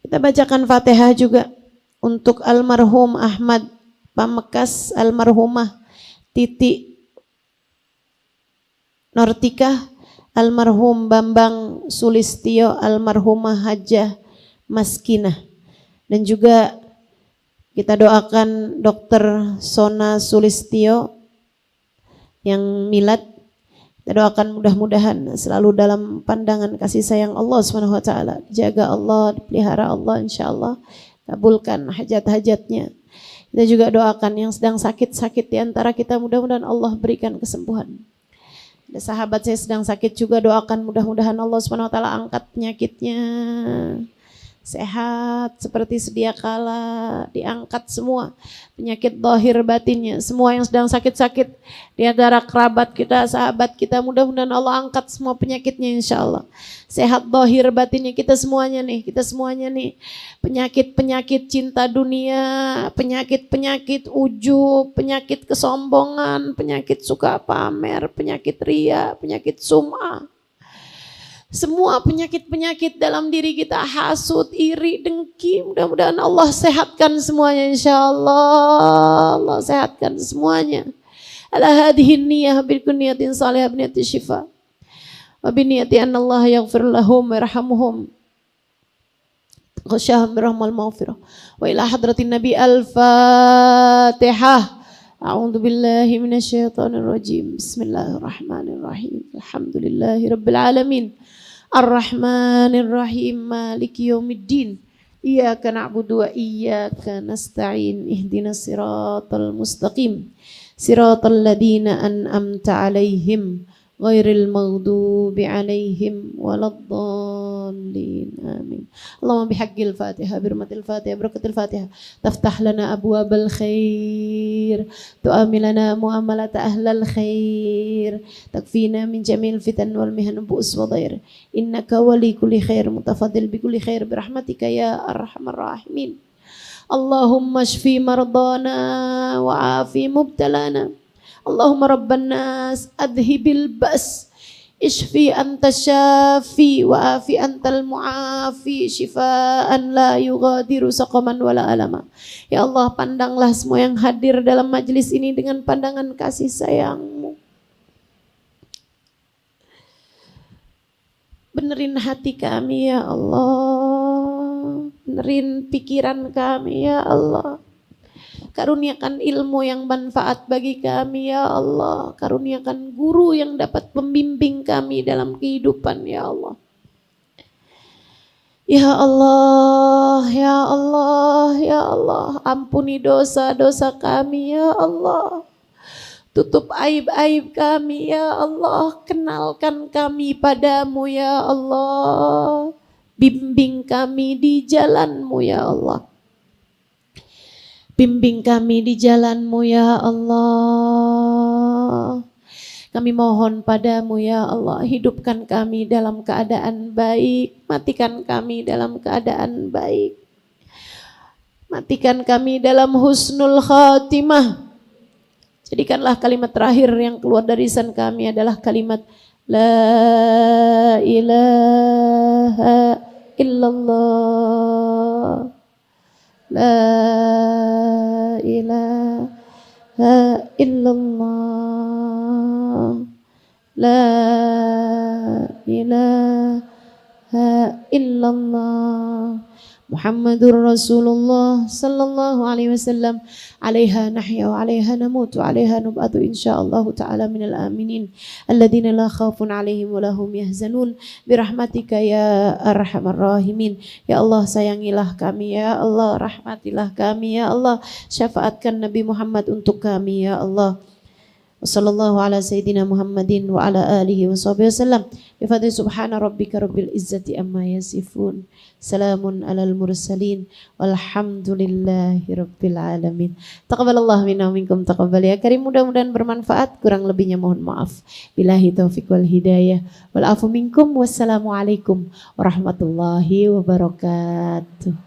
Kita bacakan Fatihah juga untuk almarhum Ahmad Pamekas, almarhumah Titi Nortika, almarhum Bambang Sulistyo, almarhumah Hajah Maskinah. Dan juga kita doakan Dr. Sona Sulistyo yang milad. Kita doakan mudah-mudahan selalu dalam pandangan kasih sayang Allah Subhanahu wa taala. Jaga Allah, dipelihara Allah insyaallah. Kabulkan hajat-hajatnya. Kita juga doakan yang sedang sakit-sakit di antara kita, mudah-mudahan Allah berikan kesembuhan. Ada sahabat saya sedang sakit juga, doakan mudah-mudahan Allah Subhanahu wa taala angkat penyakitnya. Sehat seperti sedia kala, diangkat semua penyakit zahir batinnya. Semua yang sedang sakit-sakit di antara kerabat kita, sahabat kita, mudah-mudahan Allah angkat semua penyakitnya insyaallah. Sehat zahir batinnya kita semuanya nih, penyakit-penyakit cinta dunia, penyakit-penyakit ujub, penyakit kesombongan, penyakit suka pamer, penyakit ria, penyakit sum'ah. Semua penyakit-penyakit dalam diri kita, hasut, iri, dengki, mudah-mudahan Allah sehatkan semuanya insyaallah. Allah sehatkan semuanya. Ala hadhihi niyah bil kunniyatin salihah bi niyati syifa. Wa bi niyati anna Allah yaghfir lahum wa yarhamuhum. Ghasyahum birahmal maghfirah. Wa ila hadratin Nabi al-Fatihah. A'udzu billahi minasyaitonir rajim. Bismillahirrahmanirrahim. Alhamdulillahi rabbil alamin. Ar-Rahmanir Rahim. Maliki yaumiddin. Iyyaka na'budu wa iyyaka nasta'in. Ihdinas siratal mustaqim. Siratal ladzina an'amta 'alaihim ghairil maghdubi 'alaihim waladdallin. آمين. اللهم بحق الفاتحة برمة الفاتحة بركة الفاتحة تفتح لنا أبواب الخير تؤمن لنا معاملة أهل الخير تكفينا من جميع الفتن والمهن بؤس وضير إنك ولي كل خير متفضل بكل خير برحمتك يا أرحم الراحمين. اللهم اشفي مرضانا وعافي مبتلانا. اللهم رب الناس أذهب البأس اشفي أنت الشافي وعافي أنت المعافي شفاء لا يغادر سقما ولا ألما. Ya Allah, pandanglah semua yang hadir dalam majelis ini dengan pandangan kasih sayang-Mu. Benerin hati kami ya Allah, benerin pikiran kami ya Allah. Karuniakan ilmu yang manfaat bagi kami ya Allah. Karuniakan guru yang dapat membimbing kami dalam kehidupan ya Allah. Ya Allah, ya Allah, ya Allah. Ampuni dosa-dosa kami ya Allah. Tutup aib-aib kami ya Allah. Kenalkan kami padamu ya Allah. Bimbing kami di jalan-Mu ya Allah. Bimbing kami di jalan-Mu ya Allah. Kami mohon padamu ya Allah, hidupkan kami dalam keadaan baik, matikan kami dalam keadaan baik. Matikan kami dalam husnul khatimah. Jadikanlah kalimat terakhir yang keluar dari lisan kami adalah kalimat La ilaha illallah. La ilaha illallah. La ilaha illallah. Muhammadur Rasulullah sallallahu alaihi wasallam. Alaiha nahya wa alaiha namut wa alaiha nub'atu insyaallah ta'ala minal aminin alladzina la khaufun alaihim wa lahum yahzanun birahmatika ya arhamar rahimin. Ya Allah, sayangilah kami ya Allah, rahmatilah kami ya Allah, syafaatkan Nabi Muhammad untuk kami ya Allah. Wassallallahu ala sayyidina Muhammadin wa ala alihi wa sahbihi wasallam. Bi fadli subhana rabbika rabbil izzati amma yasifun. Salamun alal mursalin walhamdulillahi rabbil alamin. Taqabbalallahu minna minkum taqabbal ya karim. Mudah-mudahan bermanfaat, kurang lebihnya mohon maaf. Billahi taufiq wal hidayah wal afu minkum. Wassalamualaikum warahmatullahi wabarakatuh.